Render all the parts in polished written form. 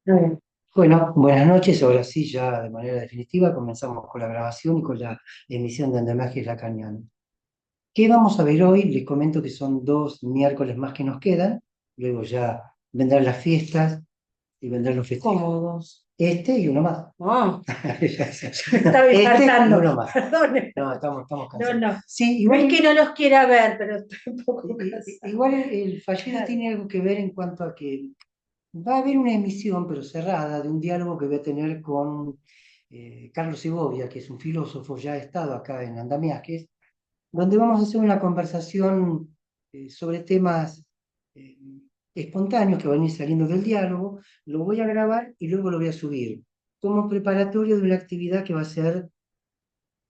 Bien. Bueno, buenas noches. Ahora sí, ya de manera definitiva, comenzamos con la grabación y con la emisión de Andamiaje Lacaniano. ¿Qué vamos a ver hoy? Les comento que son 2 miércoles más que nos quedan. Luego ya vendrán las fiestas y vendrán los festejos. Cómodos. Este y uno más. Ah, yo No, estaba este y infartando. uno más. Perdón. No, estamos No, cansados. no. Sí, No igual, es que no los quiera ver, pero estoy un poco cansada. igual el fallido tiene algo que ver en cuanto a que va a haber una emisión, pero cerrada, de un diálogo que voy a tener con Carlos Segovia, que es un filósofo, ya ha estado acá en Andamiajes, donde vamos a hacer una conversación sobre temas eh, espontáneos que van a ir saliendo del diálogo. Lo voy a grabar y luego lo voy a subir como preparatorio de una actividad que va a ser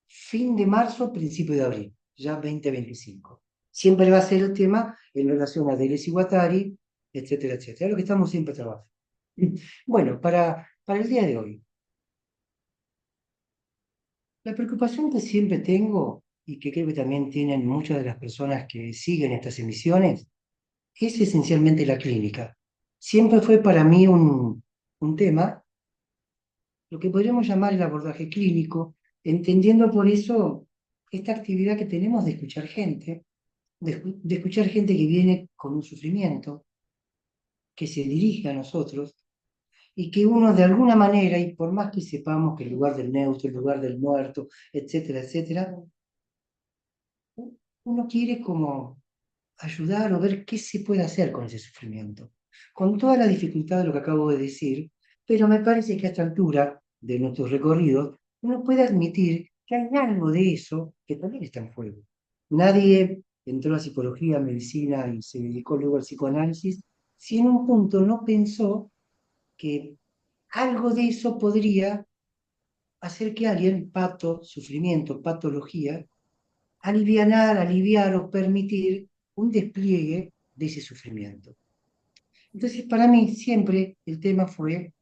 fin de marzo, principio de abril, ya 2025. Siempre va a ser el tema en relación a Deleuze y Guattari, etcétera, etcétera, lo que estamos siempre trabajando. Bueno, para el día de hoy, la preocupación que siempre tengo y que creo que también tienen muchas de las personas que siguen estas emisiones es esencialmente la clínica. Siempre fue para mí un tema, lo que podríamos llamar el abordaje clínico, entendiendo por eso esta actividad que tenemos de escuchar gente, de escuchar gente que viene con un sufrimiento, que se dirige a nosotros y que uno de alguna manera, y por más que sepamos que el lugar del neutro, el lugar del muerto, etcétera, etcétera, uno quiere como ayudar o ver qué se puede hacer con ese sufrimiento, con toda la dificultad de lo que acabo de decir, pero me parece que a esta altura de nuestros recorridos uno puede admitir que hay algo de eso que también está en juego. Nadie entró a psicología, a medicina y se dedicó luego al psicoanálisis si en un punto no pensó que algo de eso podría hacer que alguien, sufrimiento, patología, aliviar o permitir un despliegue de ese sufrimiento. Entonces, para mí siempre el tema fue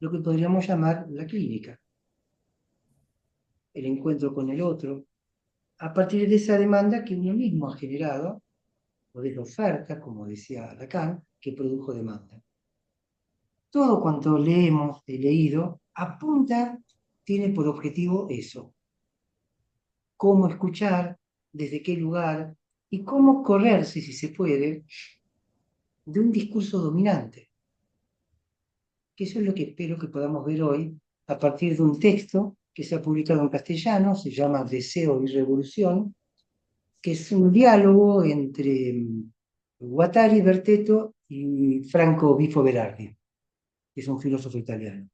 lo que podríamos llamar la clínica, el encuentro con el otro, a partir de esa demanda que uno mismo ha generado, o de la oferta, como decía Lacan, que produjo demanda. Todo cuanto leemos, he leído, apunta, tiene por objetivo eso, cómo escuchar, desde qué lugar y cómo correrse, si se puede, de un discurso dominante, que eso es lo que espero que podamos ver hoy a partir de un texto que se ha publicado en castellano, se llama Deseo y Revolución, que es un diálogo entre Guattari, Berteto y Franco Bifo Berardi, que es un filósofo italiano,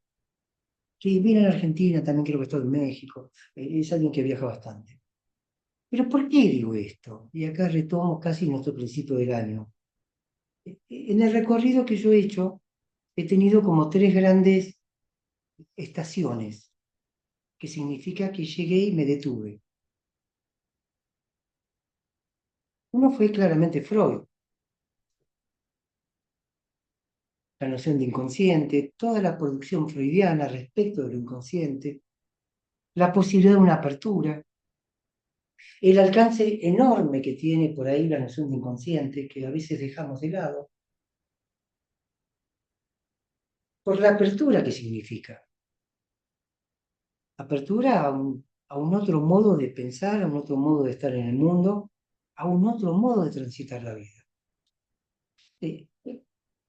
que viene en Argentina, también creo que está en México, es alguien que viaja bastante. Pero ¿por qué digo esto? Y acá retomo casi nuestro principio del año. En el recorrido que yo he hecho, he tenido como 3 grandes estaciones, que significa que llegué y me detuve. Uno fue claramente Freud, la noción de inconsciente, toda la producción freudiana respecto de lo inconsciente, la posibilidad de una apertura, el alcance enorme que tiene por ahí la noción de inconsciente, que a veces dejamos de lado, por la apertura que significa. Apertura a un otro modo de pensar, a un otro modo de estar en el mundo, a un otro modo de transitar la vida. Eh,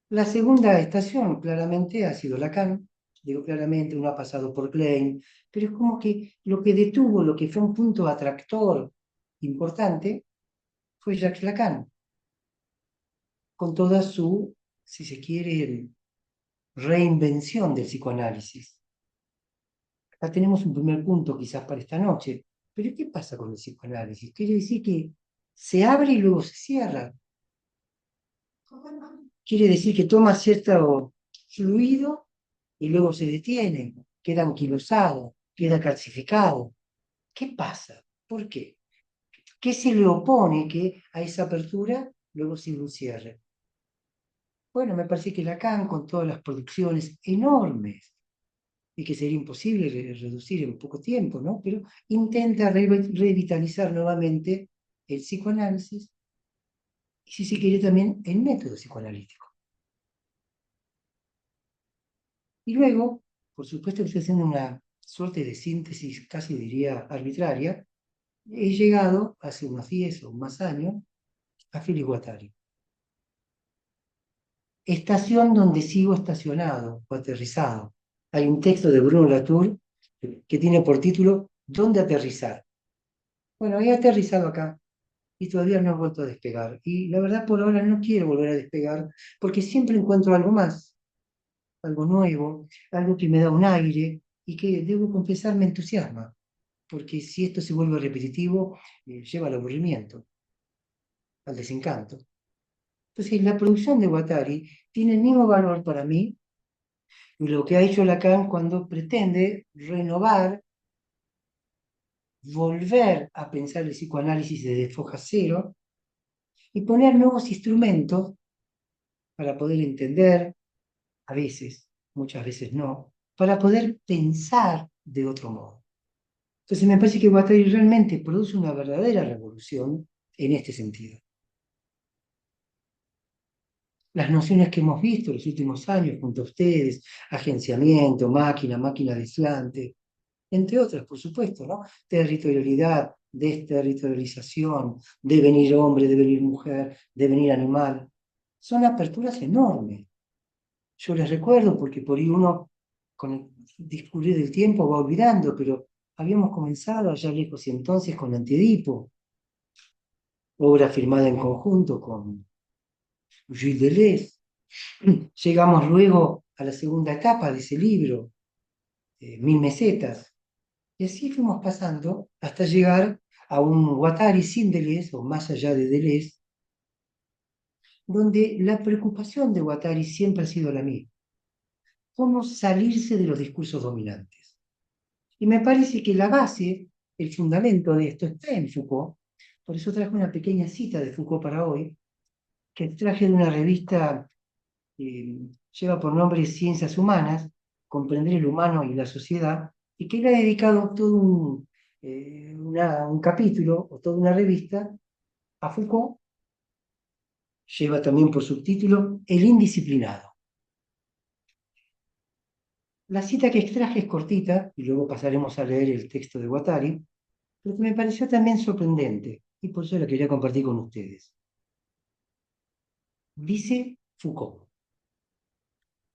La segunda estación claramente ha sido Lacan, digo claramente, uno ha pasado por Klein, pero es como que lo que detuvo, lo que fue un punto atractor importante, fue Jacques Lacan, con toda su, si se quiere, reinvención del psicoanálisis. Acá tenemos un primer punto quizás para esta noche, pero ¿qué pasa con el psicoanálisis? Quiere decir que se abre y luego se cierra. Quiere decir que toma cierto fluido y luego se detiene, queda anquilosado, queda calcificado. ¿Qué pasa? ¿Por qué? ¿Qué se le opone que a esa apertura luego sigue un cierre? Bueno, me parece que Lacan, con todas las producciones enormes y que sería imposible reducir en poco tiempo, ¿no? Pero intenta revitalizar nuevamente el psicoanálisis y, si se quiere, también el método psicoanalítico. Y luego, por supuesto que estoy haciendo una suerte de síntesis, casi diría arbitraria, he llegado hace unos 10 o más años a Fili Guattari. Estación donde sigo estacionado o aterrizado. Hay un texto de Bruno Latour que tiene por título ¿Dónde aterrizar? Bueno, he aterrizado acá y todavía no he vuelto a despegar. Y la verdad por ahora no quiero volver a despegar porque siempre encuentro algo más, algo nuevo, algo que me da un aire y que debo confesar me entusiasma, porque si esto se vuelve repetitivo, lleva al aburrimiento, al desencanto. Entonces la producción de Guattari tiene el mismo valor para mí y lo que ha hecho Lacan cuando pretende renovar, volver a pensar el psicoanálisis desde foja cero y poner nuevos instrumentos para poder entender, a veces, muchas veces no, para poder pensar de otro modo. Entonces me parece que Guattari realmente produce una verdadera revolución en este sentido. Las nociones que hemos visto en los últimos años junto a ustedes, agenciamiento, máquina, máquina aislante, entre otras, por supuesto, ¿no? Territorialidad, desterritorialización, devenir hombre, devenir mujer, devenir animal, son aperturas enormes. Yo les recuerdo porque por ahí uno, con el discurrir del tiempo, va olvidando, pero habíamos comenzado allá lejos y entonces con Antiedipo, obra firmada en conjunto con Gilles Deleuze. Llegamos luego a la segunda etapa de ese libro, Mil Mesetas, y así fuimos pasando hasta llegar a un Guattari sin Deleuze, o más allá de Deleuze, donde la preocupación de Guattari siempre ha sido la misma: cómo salirse de los discursos dominantes. Y me parece que la base, el fundamento de esto está en Foucault. Por eso traje una pequeña cita de Foucault para hoy, que traje de una revista que lleva por nombre Ciencias Humanas, Comprender el humano y la sociedad, y que le ha dedicado todo un capítulo o toda una revista a Foucault. Lleva también por subtítulo El indisciplinado. La cita que extraje es cortita, y luego pasaremos a leer el texto de Guattari, pero que me pareció también sorprendente, y por eso la quería compartir con ustedes. Dice Foucault: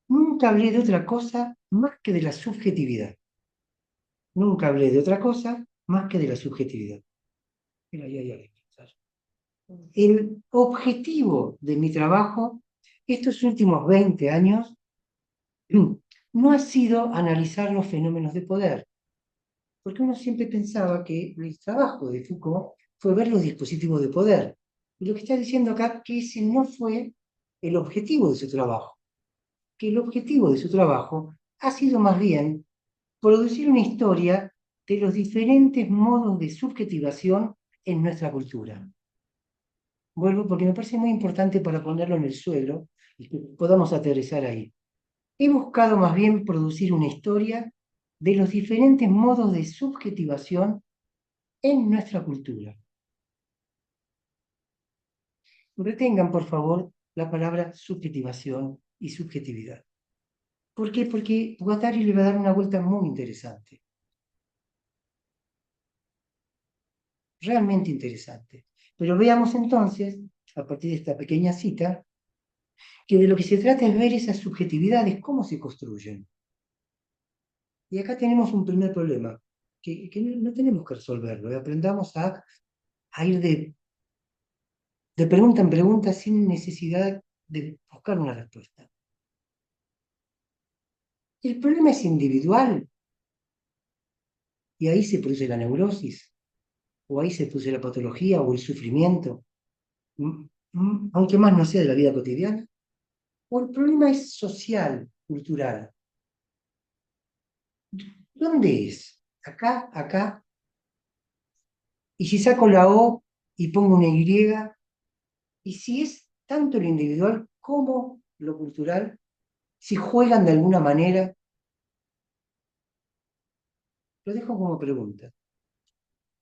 nunca hablé de otra cosa más que de la subjetividad. Nunca hablé de otra cosa más que de la subjetividad. Mira, ahí hay alguien. El objetivo de mi trabajo estos últimos 20 años no ha sido analizar los fenómenos de poder, porque uno siempre pensaba que el trabajo de Foucault fue ver los dispositivos de poder. Y lo que está diciendo acá que ese no fue el objetivo de su trabajo, que el objetivo de su trabajo ha sido más bien producir una historia de los diferentes modos de subjetivación en nuestra cultura. Vuelvo porque me parece muy importante para ponerlo en el suelo y que podamos aterrizar ahí. He buscado más bien producir una historia de los diferentes modos de subjetivación en nuestra cultura. Retengan, por favor, la palabra subjetivación y subjetividad. ¿Por qué? Porque Guattari le va a dar una vuelta muy interesante. Realmente interesante. Pero veamos entonces, a partir de esta pequeña cita, que de lo que se trata es ver esas subjetividades, cómo se construyen. Y acá tenemos un primer problema, que no tenemos que resolverlo, aprendamos a ir de pregunta en pregunta sin necesidad de buscar una respuesta. El problema es individual y ahí se produce la neurosis, o ahí se produce la patología o el sufrimiento, aunque más no sea de la vida cotidiana. O el problema es social, cultural. ¿Dónde es? Acá, acá. Y si saco la O y pongo una Y, y si es tanto lo individual como lo cultural, si juegan de alguna manera, lo dejo como pregunta.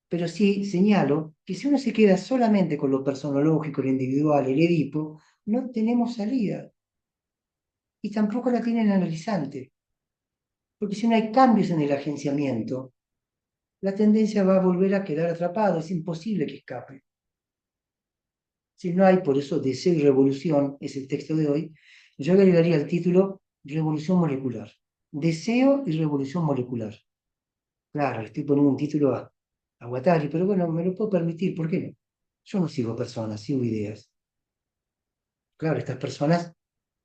Pero sí señalo que si uno se queda solamente con lo personológico, lo individual, el Edipo, no tenemos salida. Y tampoco la tiene el analizante. Porque si no hay cambios en el agenciamiento, la tendencia va a volver a quedar atrapado, es imposible que escape. Si no hay, por eso, deseo y revolución, es el texto de hoy, yo agregaría el título Revolución molecular. Deseo y revolución molecular. Claro, le estoy poniendo un título a Guattari, pero bueno, me lo puedo permitir, ¿por qué no? Yo no sigo personas, sigo ideas. Claro, estas personas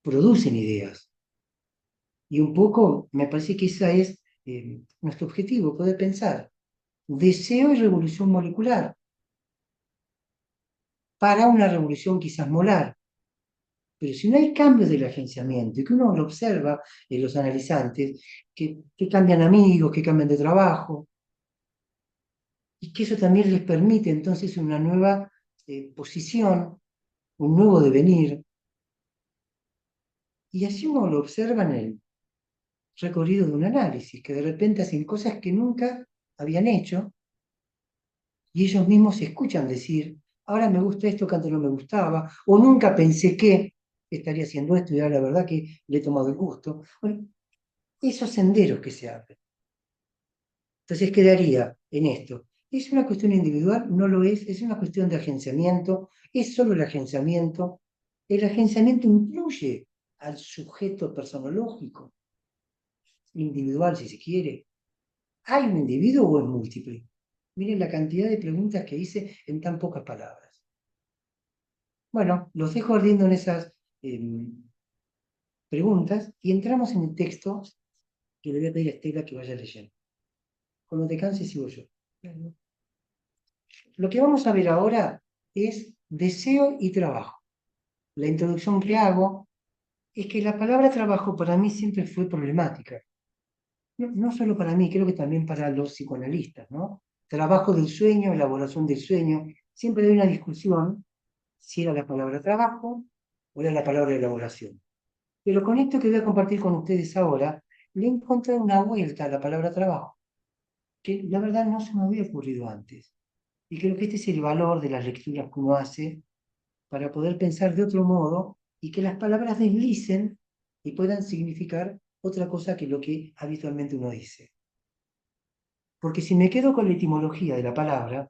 producen ideas. Y un poco, me parece que ese es nuestro objetivo, poder pensar. Deseo y revolución molecular para una revolución quizás molar. Pero si no hay cambios del agenciamiento, y que uno lo observa en los analizantes, que cambian amigos, que cambian de trabajo, y que eso también les permite entonces una nueva posición, un nuevo devenir, y así uno lo observa en el recorrido de un análisis, que de repente hacen cosas que nunca habían hecho, y ellos mismos se escuchan decir, ahora me gusta esto que antes no me gustaba, o nunca pensé que estaría haciendo esto y ahora la verdad que le he tomado el gusto. Bueno, esos senderos que se abren. Entonces quedaría en esto. ¿Es una cuestión individual? No lo es una cuestión de agenciamiento, es solo el agenciamiento. El agenciamiento incluye al sujeto personológico, individual si se quiere. ¿Hay un individuo o es múltiple? Miren la cantidad de preguntas que hice en tan pocas palabras. Bueno, los dejo ardiendo en esas preguntas y entramos en el texto que le voy a pedir a Estela que vaya leyendo. Cuando te canses sigo yo. Lo que vamos a ver ahora es deseo y trabajo. La introducción que hago es que la palabra trabajo para mí siempre fue problemática. No solo para mí, creo que también para los psicoanalistas, ¿no? Trabajo del sueño, elaboración del sueño. Siempre hay una discusión si era la palabra trabajo o era la palabra elaboración. Pero con esto que voy a compartir con ustedes ahora, le encontré una vuelta a la palabra trabajo, que la verdad no se me había ocurrido antes. Y creo que este es el valor de las lecturas que uno hace para poder pensar de otro modo y que las palabras deslicen y puedan significar otra cosa que lo que habitualmente uno dice. Porque si me quedo con la etimología de la palabra,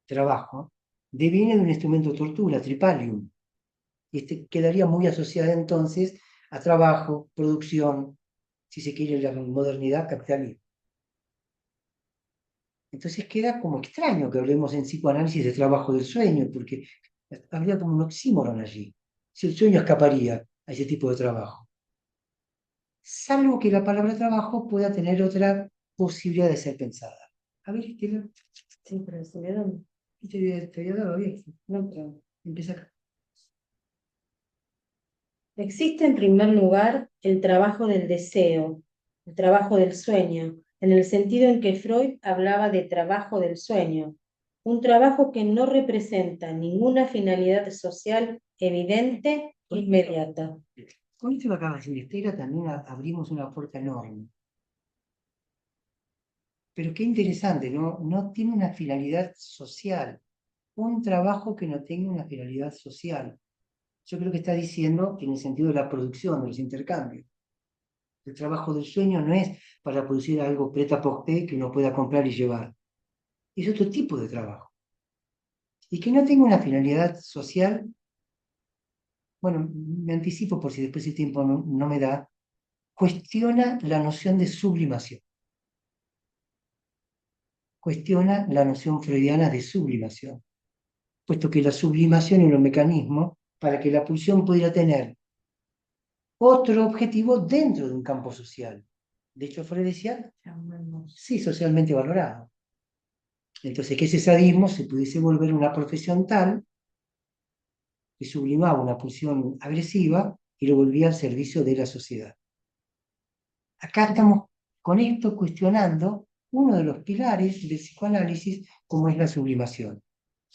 trabajo, deviene de un instrumento de tortura, tripalium, y este quedaría muy asociada entonces a trabajo, producción, si se quiere la modernidad, capitalismo. Entonces queda como extraño que hablemos en psicoanálisis de trabajo del sueño, porque habría como un oxímoron allí. Si el sueño escaparía a ese tipo de trabajo. Salvo que la palabra trabajo pueda tener otra posibilidad de ser pensada. A ver, Estela. Sí, pero se me da. Te había dado bien. No, pero Empieza acá. existe en primer lugar el trabajo del deseo, el trabajo del sueño, en el sentido en que Freud hablaba de trabajo del sueño, un trabajo que no representa ninguna finalidad social evidente e inmediata. Con esto que acaba de decir Estela, también abrimos una puerta enorme. Pero qué interesante, ¿no? No tiene una finalidad social. Un trabajo que no tenga una finalidad social. Yo creo que está diciendo que en el sentido de la producción, de los intercambios. El trabajo del sueño no es para producir algo prêt-à-porter que uno pueda comprar y llevar. Es otro tipo de trabajo. Y que no tenga una finalidad social, bueno, me anticipo por si después el tiempo no me da, cuestiona la noción de sublimación. Cuestiona la noción freudiana de sublimación, puesto que la sublimación era un mecanismo para que la pulsión pudiera tener otro objetivo dentro de un campo social. De hecho, Freud decía, sí, socialmente valorado. Entonces, que ese sadismo se pudiese volver una profesión tal que sublimaba una pulsión agresiva y lo volvía al servicio de la sociedad. Acá estamos con esto cuestionando uno de los pilares del psicoanálisis, como es la sublimación.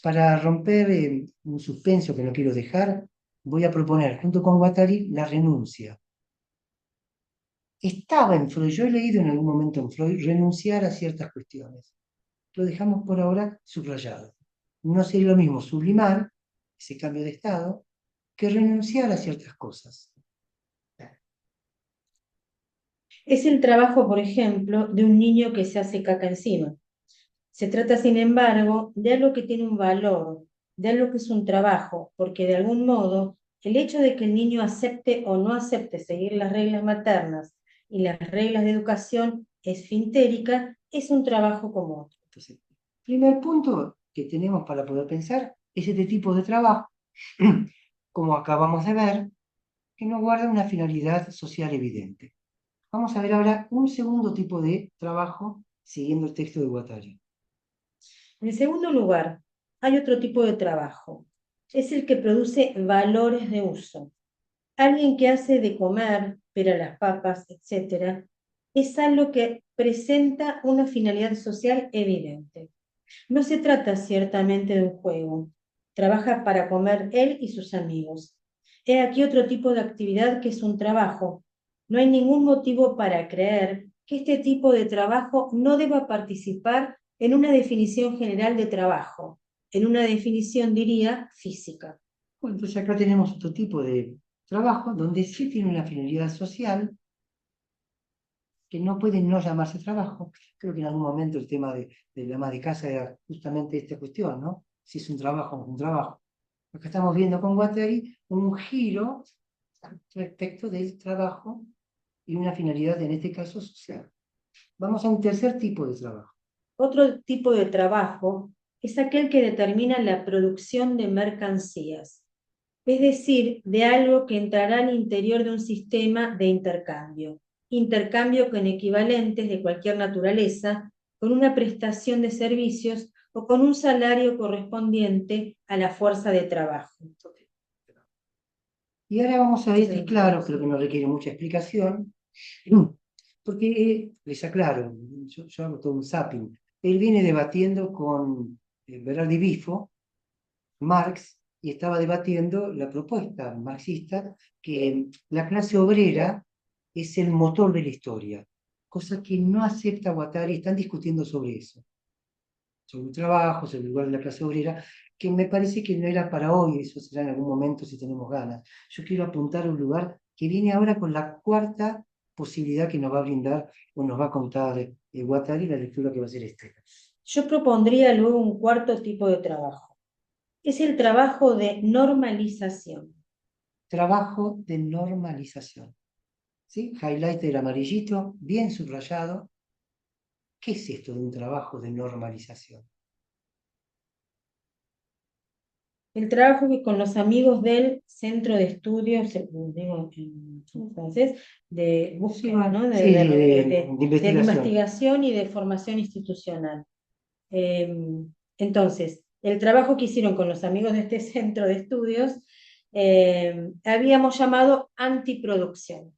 Para romper un suspenso que no quiero dejar, voy a proponer junto con Guattari la renuncia. Estaba en Freud, yo he leído en algún momento en Freud renunciar a ciertas cuestiones. Lo dejamos por ahora subrayado. No sería lo mismo sublimar, ese cambio de estado, que renunciar a ciertas cosas. Es el trabajo, por ejemplo, de un niño que se hace caca encima. Se trata, sin embargo, de algo que tiene un valor, de algo que es un trabajo, porque de algún modo el hecho de que el niño acepte o no acepte seguir las reglas maternas y las reglas de educación esfintérica es un trabajo como otro. Entonces, primer punto que tenemos para poder pensar es este tipo de trabajo, como acabamos de ver, que no guarda una finalidad social evidente. Vamos a ver ahora un segundo tipo de trabajo siguiendo el texto de Guattari. En segundo lugar, hay otro tipo de trabajo. Es el que produce valores de uso. Alguien que hace de comer, pera las papas, etc., es algo que presenta una finalidad social evidente. No se trata ciertamente de un juego. Trabaja para comer él y sus amigos. He aquí otro tipo de actividad que es un trabajo. No hay ningún motivo para creer que este tipo de trabajo no deba participar en una definición general de trabajo, en una definición, diría, física. Bueno, entonces acá tenemos otro tipo de trabajo donde sí tiene una finalidad social que no puede no llamarse trabajo. Creo que en algún momento el tema de la ama de casa era justamente esta cuestión, ¿no? Si es un trabajo o no es un trabajo. Acá estamos viendo con Guattari un giro respecto del trabajo y una finalidad, en este caso, social. Vamos a un tercer tipo de trabajo. Otro tipo de trabajo es aquel que determina la producción de mercancías, es decir, de algo que entrará al interior de un sistema de intercambio con equivalentes de cualquier naturaleza, con una prestación de servicios o con un salario correspondiente a la fuerza de trabajo. Y ahora vamos a este, claro, creo que no requiere mucha explicación, porque les aclaro, yo hago todo un zapping. Él viene debatiendo con Berardi Bifo, Marx, y estaba debatiendo la propuesta marxista que la clase obrera es el motor de la historia, cosa que no acepta Guattari, están discutiendo sobre eso, sobre el trabajo, sobre el lugar de la clase obrera, que me parece que no era para hoy, eso será en algún momento si tenemos ganas. Yo quiero apuntar a un lugar que viene ahora con la cuarta posibilidad que nos va a brindar o nos va a contar Guattari, la lectura que va a ser esta. Yo propondría luego un cuarto tipo de trabajo. Es el trabajo de normalización. Trabajo de normalización. ¿Sí? Highlighter amarillito, bien subrayado. ¿Qué es esto de un trabajo de normalización? El trabajo que con los amigos del centro de estudios, digo, en francés, de búsqueda, ¿no? Sí, de investigación. investigación y de formación institucional. Entonces, el trabajo que hicieron con los amigos de este centro de estudios habíamos llamado antiproducción.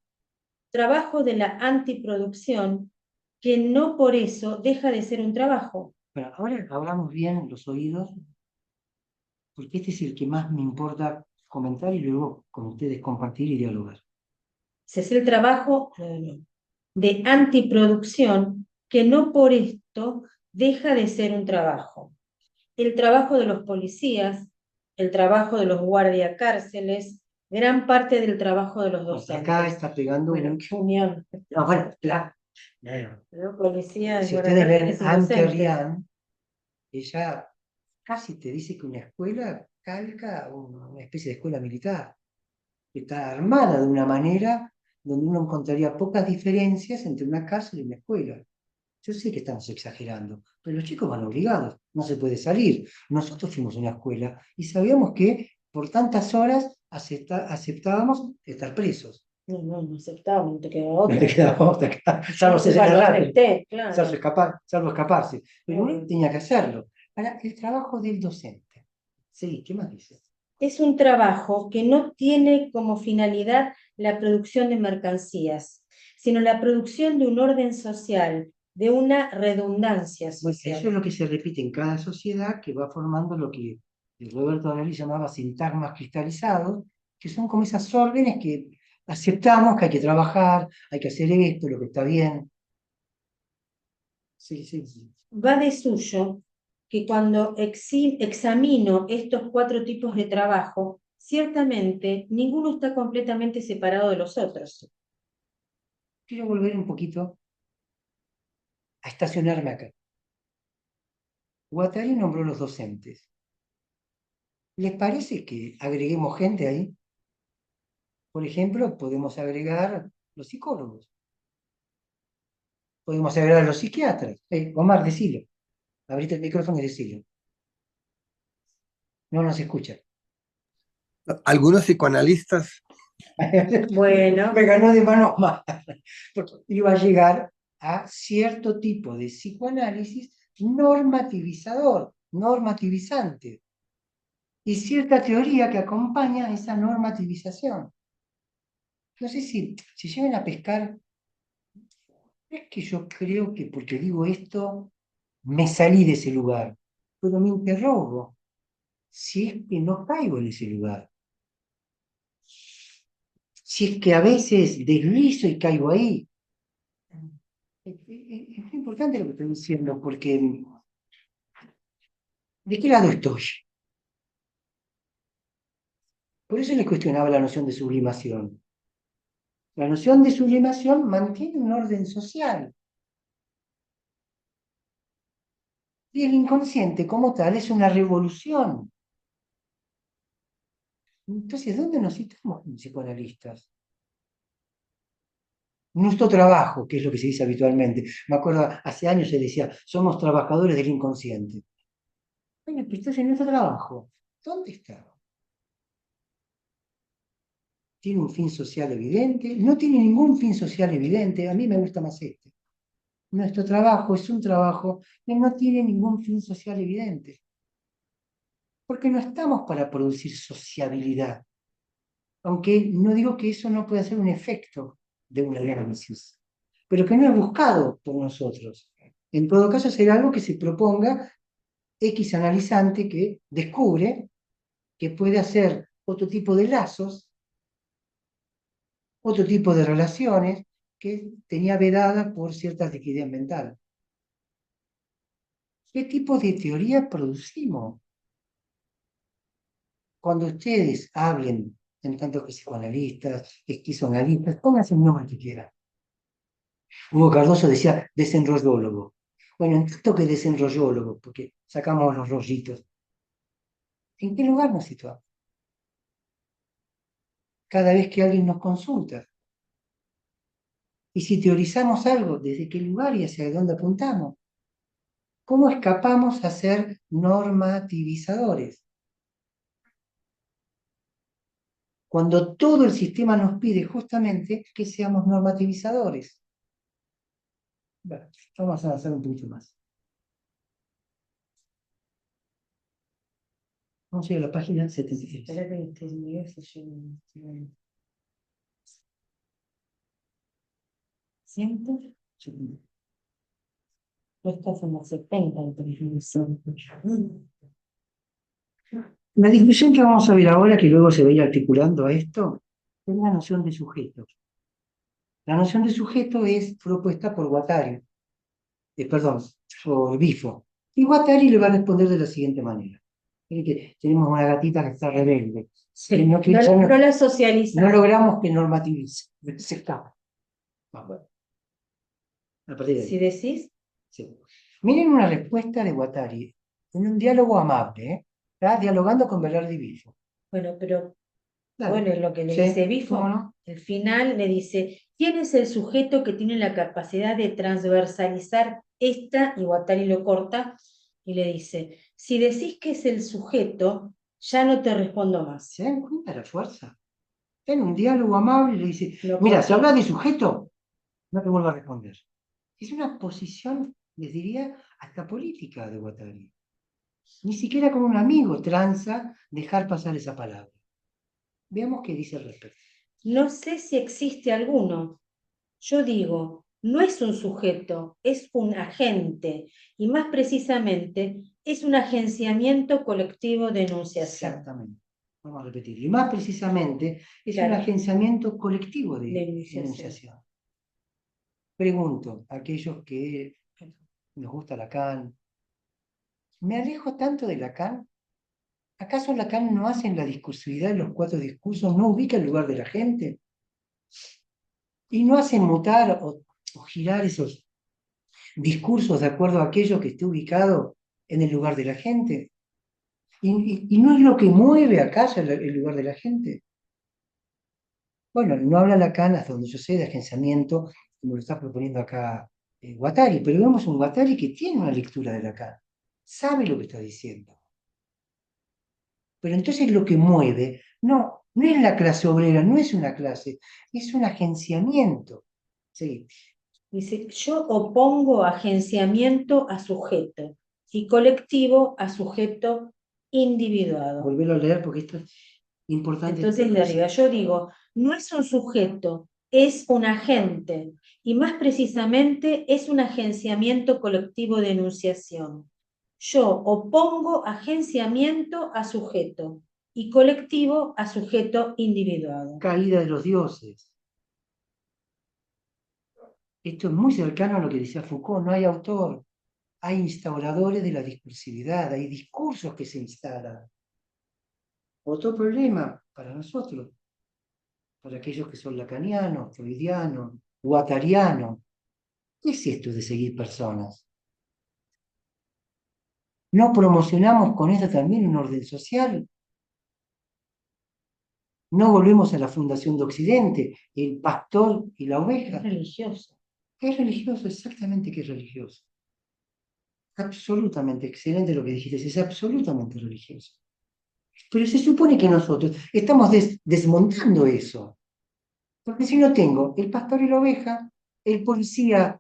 Trabajo de la antiproducción que no por eso deja de ser un trabajo. Bueno, ahora hablamos bien los oídos, porque este es el que más me importa comentar y luego con ustedes compartir y dialogar. Ese es el trabajo de antiproducción que no por esto deja de ser un trabajo. El trabajo de los policías, el trabajo de los guardiacárceles, gran parte del trabajo de los docentes. Acá está pegando bueno, unión. No, bueno, claro. Policías, Si ustedes ven guardiacárceles y Anke docentes. Rian, ella casi te dice que una escuela calca una especie de escuela militar. Está armada de una manera donde uno encontraría pocas diferencias entre una cárcel y una escuela. Yo sé que estamos exagerando, pero los chicos van obligados, no se puede salir. Nosotros fuimos a una escuela y sabíamos que por tantas horas aceptábamos estar presos. No aceptaba, no te quedaba No otra. te quedaba otra, salvo ser Claro. salvo escaparse. Pero uno tenía que hacerlo. Ahora, el trabajo del docente. Sí, ¿qué más dice? Es un trabajo que no tiene como finalidad la producción de mercancías, sino la producción de un orden social, de una redundancia Bueno, social. eso es lo que se repite en cada sociedad que va formando lo que Roberto Donelli llamaba sintagmas cristalizados, que son como esas órdenes que aceptamos que hay que trabajar, hay que hacer esto, lo que está bien. Sí, sí, sí. Va de suyo que cuando examino estos cuatro tipos de trabajo, ciertamente ninguno está completamente separado de los otros. quiero volver un poquito a estacionarme acá. Guattari nombró los docentes. ¿Les parece que agreguemos gente ahí? Por ejemplo, podemos agregar los psicólogos, podemos agregar los psiquiatras. Omar, decilo. Abrite el micrófono y decilo. No nos escucha. Algunos psicoanalistas. Bueno. Me ganó de manos más. Porque iba a llegar a cierto tipo de psicoanálisis normativizador, normativizante, y cierta teoría que acompaña esa normativización. No sé si llegan a pescar. Es que yo creo que porque digo esto, me salí de ese lugar. Pero me interrogo si es que no caigo en ese lugar. Si es que a veces deslizo y caigo ahí. Es muy importante lo que estoy diciendo, porque ¿de qué lado estoy? Por eso les cuestionaba la noción de sublimación. La noción de sublimación mantiene un orden social. Y el inconsciente como tal es una revolución. Entonces, ¿dónde nos situamos como psicoanalistas? Nuestro trabajo, que es lo que se dice habitualmente. Me acuerdo, hace años se decía, somos trabajadores del inconsciente. Bueno, pero entonces nuestro trabajo, ¿dónde está? ¿Tiene un fin social evidente? No tiene ningún fin social evidente. A mí me gusta más este. Nuestro trabajo es un trabajo que no tiene ningún fin social evidente. Porque no estamos para producir sociabilidad. Aunque no digo que eso no pueda ser un efecto de un análisis, pero que no es buscado por nosotros. En todo caso, será algo que se proponga X analizante que descubre que puede hacer otro tipo de lazos, otro tipo de relaciones que tenía vedada por cierta rigidez mental. ¿Qué tipo de teoría producimos? Cuando ustedes hablen, en tanto que psicoanalistas, esquizoanalistas, pónganse el nombre que quieran. Hugo Cardoso decía desenrollólogo. Bueno, en tanto que desenrollólogo, porque sacamos los rollitos. ¿En qué lugar nos situamos? Cada vez que alguien nos consulta. Y si teorizamos algo, ¿desde qué lugar y hacia dónde apuntamos? ¿Cómo escapamos a ser normativizadores? Cuando todo el sistema nos pide justamente que seamos normativizadores. Bueno, vamos a avanzar un poquito más. Vamos a ir a la página 76. ¿Ciento? Estás en los 70, la discusión que vamos a ver ahora, que luego se va a ir articulando a esto, es la noción de sujeto. La noción de sujeto es propuesta por Guattari, perdón, por Bifo. Y Guattari le va a responder de la siguiente manera. Miren que tenemos una gatita que está rebelde. Sí, que no, que no, ya no la socializa. no logramos que normativice. Se escapa. Bueno, a partir de ahí. Si decís, Sí. Miren una respuesta de Guattari en un diálogo amable, ¿eh? Está dialogando con Berardi Bifo. bueno, pero Dale. bueno, es lo que le Sí, dice Bifo. ¿cómo no? El final le dice, ¿quién es el sujeto que tiene la capacidad de transversalizar esta? Y Guattari lo corta y le dice, si decís que es el sujeto, ya no te respondo más. ¿Se dan cuenta la fuerza? Está en un diálogo amable y le dice, Lo mira, corta. si hablas de sujeto, no te vuelvo a responder. Es una posición, les diría, hasta política de Guattari. Ni siquiera con un amigo tranza dejar pasar esa palabra. Veamos qué dice al respecto. No sé si existe alguno. Yo digo, no es un sujeto, es un agente, y más precisamente es un agenciamiento colectivo de enunciación. Exactamente. Vamos a repetirlo. Y más precisamente, es un Claro. agenciamiento colectivo de De enunciación. enunciación. Pregunto a aquellos que nos gusta Lacan, ¿me alejo tanto de Lacan? ¿Acaso Lacan no hace en la discursividad de los cuatro discursos, no ubica el lugar de la gente? y no hacen mutar o girar esos discursos de acuerdo a aquello que esté ubicado en el lugar de la gente. Y no es lo que mueve acaso el lugar de la gente. Bueno, no habla Lacan, hasta donde yo sé, de agenciamiento, como lo está proponiendo acá Guattari, pero vemos un Guattari que tiene una lectura de Lacan, sabe lo que está diciendo. Pero entonces lo que mueve, no es la clase obrera, no es una clase, es un agenciamiento. Sí. Dice, yo opongo agenciamiento a sujeto y colectivo a sujeto individuado. Volverlo a leer porque esto es importante. Entonces, de arriba, yo digo, no es un sujeto, es un agente, y más precisamente es un agenciamiento colectivo de enunciación. Yo opongo agenciamiento a sujeto y colectivo a sujeto individuado. Caída de los dioses. Esto es muy cercano a lo que decía Foucault, no hay autor, hay instauradores de la discursividad, hay discursos que se instalan. Otro problema para nosotros, para aquellos que son lacanianos, freudianos, guattarianos. ¿Qué es esto de seguir personas? ¿No promocionamos con esto también un orden social? ¿No volvemos a la fundación de Occidente, el pastor y la oveja? Es religioso. Es religioso, exactamente que es religioso. Absolutamente excelente lo que dijiste, es absolutamente religioso. Pero se supone que nosotros estamos desmontando eso. Porque si no tengo el pastor y la oveja, el policía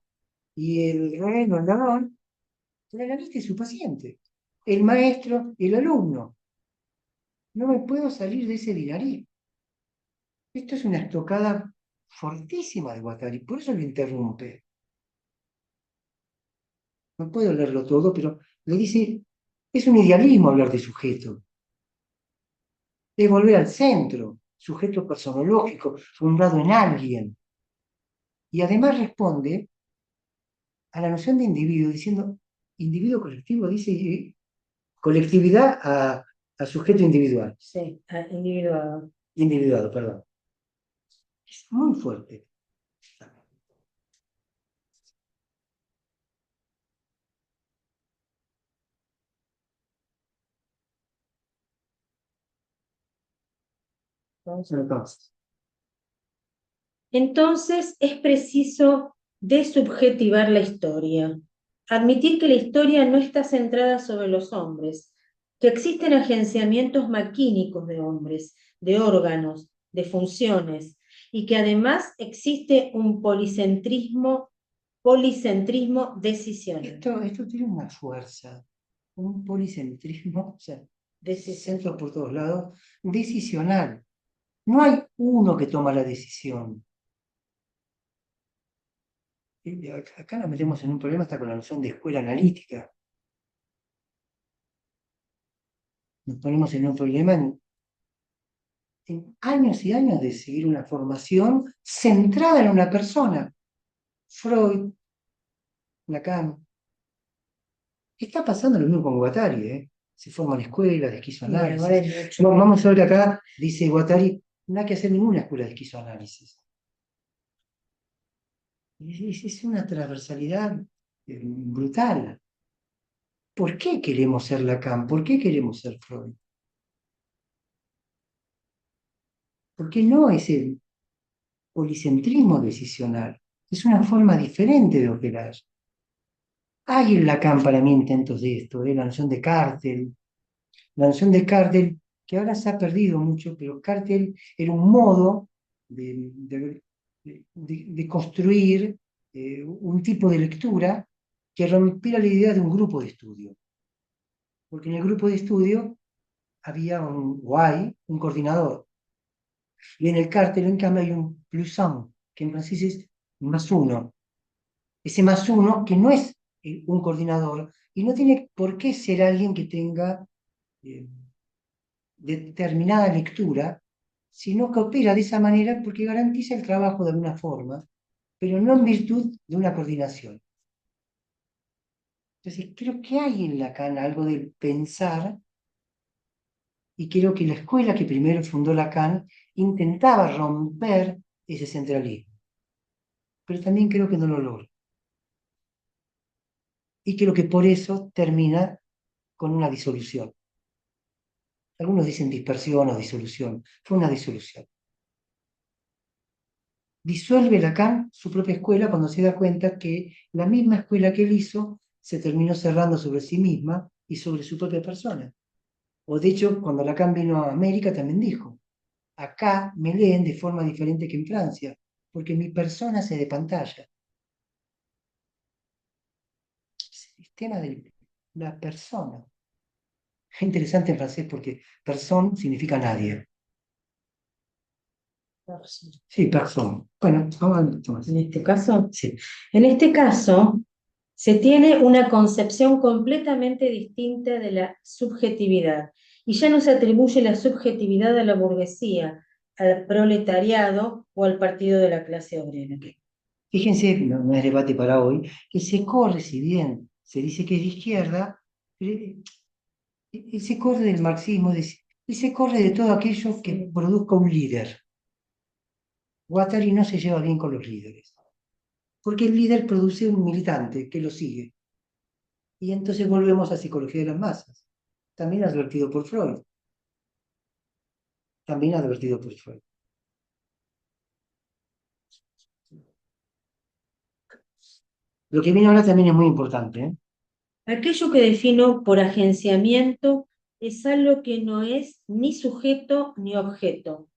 y el rehén o el ladrón, el analista y su paciente, el maestro y el alumno. No me puedo salir de ese binarismo. Esto es una estocada fortísima de Guattari, por eso lo interrumpe. No puedo leerlo todo, pero le dice, es un idealismo hablar de sujeto. Es volver al centro, sujeto personológico, fundado en alguien. Y además responde a la noción de individuo, diciendo, individuo colectivo, dice colectividad a sujeto individual. Sí, individuado. Individuado, perdón. Es muy fuerte. Entonces es preciso desubjetivar la historia, admitir que la historia no está centrada sobre los hombres, que existen agenciamientos maquínicos de hombres, de órganos, de funciones, y que además existe un policentrismo decisional. Esto tiene una fuerza, un policentrismo, o sea, centros por todos lados, decisional. No hay uno que toma la decisión. Acá nos metemos en un problema hasta con la noción de escuela analítica. Nos ponemos en un problema en años y años de seguir una formación centrada en una persona. Freud, Lacan. Está pasando lo mismo con Guattari, ¿eh? Se forman escuelas de esquizoanálisis. Vamos a ver acá, dice Guattari, no hay que hacer ninguna escuela de esquizoanálisis. Es una transversalidad brutal. ¿Por qué queremos ser Lacan? ¿Por qué queremos ser Freud? ¿Por qué no es el policentrismo decisional? Es una forma diferente de operar. Hay en Lacan para mí intentos de esto, la noción de cártel. La noción de cártel, que ahora se ha perdido mucho, pero cártel era un modo de construir un tipo de lectura que rompiera la idea de un grupo de estudio. Porque en el grupo de estudio había un coordinador. Y en el cártel, en cambio, hay un plus un, que en francés es más uno. Ese más uno que no es un coordinador y no tiene por qué ser alguien que tenga eh, determinada lectura, sino que opera de esa manera porque garantiza el trabajo de alguna forma, pero no en virtud de una coordinación. Entonces, creo que hay en Lacan algo del pensar, y creo que la escuela que primero fundó Lacan intentaba romper ese centralismo. pero también creo que no lo logra. Y creo que por eso termina con una disolución. Algunos dicen dispersión o disolución. Fue una disolución. Disuelve Lacan su propia escuela cuando se da cuenta que la misma escuela que él hizo se terminó cerrando sobre sí misma y sobre su propia persona. O de hecho, cuando Lacan vino a América también dijo, acá me leen de forma diferente que en Francia, porque mi persona se de pantalla. El tema de la persona. Es interesante en francés porque person significa nadie. Sí, person. Bueno, vamos a ver esto más. En este caso, Sí. en este caso, se tiene una concepción completamente distinta de la subjetividad y ya no se atribuye la subjetividad a la burguesía, al proletariado o al partido de la clase obrera. Fíjense, no es debate para hoy, que se corre, si bien se dice que es de izquierda, se corre del marxismo y se corre de todo aquello que produzca un líder. Guattari no se lleva bien con los líderes, porque el líder produce un militante que lo sigue. Y entonces volvemos a psicología de las masas, también advertido por Freud. También advertido por Freud. Lo que viene ahora también es muy importante, ¿eh? Aquello que defino por agenciamiento es algo que no es ni sujeto ni objeto,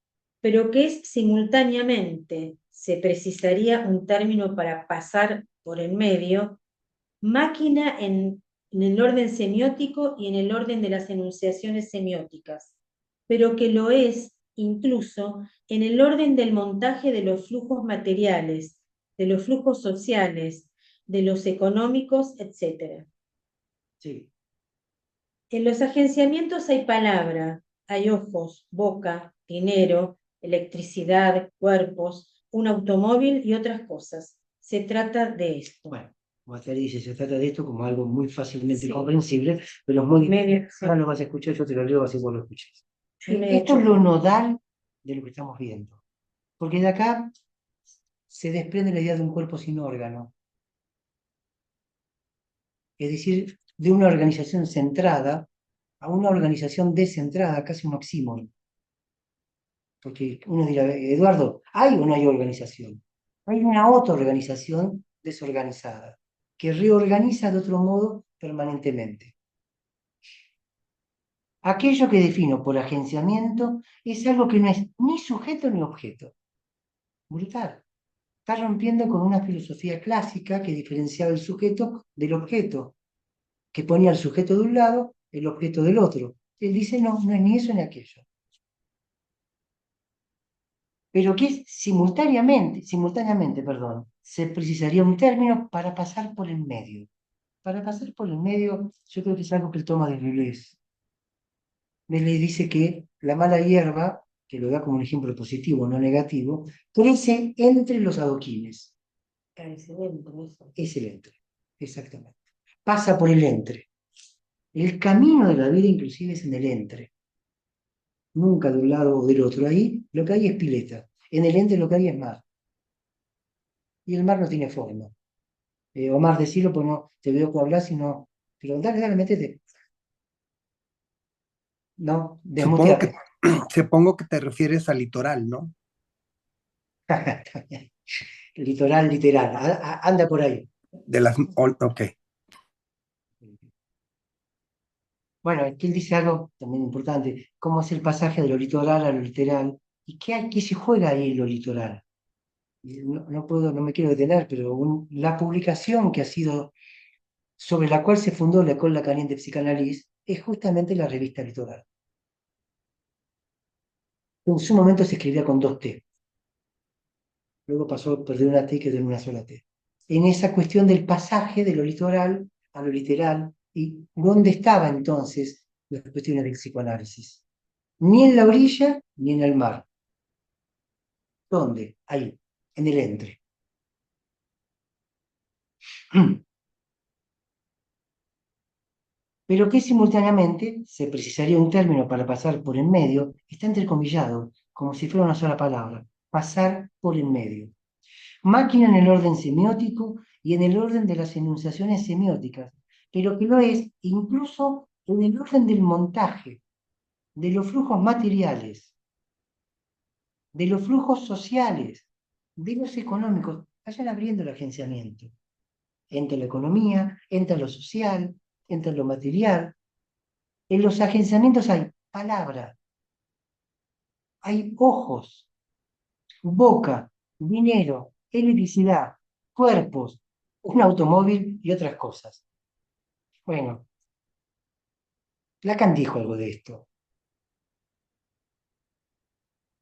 pero que es simultáneamente, se precisaría un término para pasar por en medio, máquina en el orden semiótico y en el orden de las enunciaciones semióticas, pero que lo es incluso en el orden del montaje de los flujos materiales, de los flujos sociales, de los económicos, etc. Sí. En los agenciamientos hay palabra, hay ojos, boca, dinero, electricidad, cuerpos, un automóvil y otras cosas. Se trata de esto. Bueno, Guattari dice, se trata de esto como algo muy fácilmente Sí. comprensible, pero es muy... Medio, sí. Ahora lo vas a escuchar, yo te lo leo así vos lo escuches. Sí, medio Esto es lo choque. nodal de lo que estamos viendo. Porque de acá se desprende la idea de un cuerpo sin órgano. Es decir, de una organización centrada a una organización descentrada, casi un oxímoron. Porque uno dirá, Eduardo, ¿hay o no hay organización? Hay una otra organización desorganizada, que reorganiza de otro modo permanentemente. Aquello que defino por agenciamiento es algo que no es ni sujeto ni objeto. Brutal. Está rompiendo con una filosofía clásica que diferenciaba el sujeto del objeto, que ponía al sujeto de un lado, el objeto del otro. Él dice, no, no es ni eso ni aquello. Pero que es simultáneamente, perdón, se precisaría un término para pasar por el medio. Para pasar por el medio, yo creo que es algo que él toma de Deleuze. Deleuze dice que la mala hierba, que lo da como un ejemplo positivo, no negativo, crece entre los adoquines. Es el entre, exactamente. Pasa por el entre. El camino de la vida inclusive es en el entre. Nunca de un lado o del otro. Ahí lo que hay es pileta. En el entre lo que hay es mar. Y el mar no tiene forma. Omar, decirlo, pues no, te veo que hablas y no. Pero dale, métete. No, Supongo que, desmuteate. supongo que te refieres al litoral, ¿no? Litoral, literal. Anda por ahí. De las, ok. Bueno, aquí él dice algo también importante. ¿Cómo es el pasaje de lo litoral a lo literal? ¿Y qué se juega ahí en lo litoral? No me quiero detener, pero la publicación que ha sido, sobre la cual se fundó la École Lacanienne de Psicanálisis, es justamente la revista Litoral. En su momento se escribía con dos T. Luego pasó a perder una T y quedó en una sola T. En esa cuestión del pasaje de lo litoral a lo literal, y dónde estaba entonces las cuestiones del psicoanálisis. Ni en la orilla ni en el mar. ¿Dónde? Ahí, en el entre. Pero que simultáneamente se precisaría un término para pasar por en medio, está entrecomillado, como si fuera una sola palabra. Pasar por en medio. Máquina en el orden semiótico y en el orden de las enunciaciones semióticas, pero que lo es incluso en el orden del montaje, de los flujos materiales, de los flujos sociales, de los económicos. Vayan abriendo el agenciamiento. Entra la economía, entra lo social, entra lo material. En los agenciamientos hay palabra, hay ojos, boca, dinero, electricidad, cuerpos, un automóvil y otras cosas. Bueno, Lacan dijo algo de esto.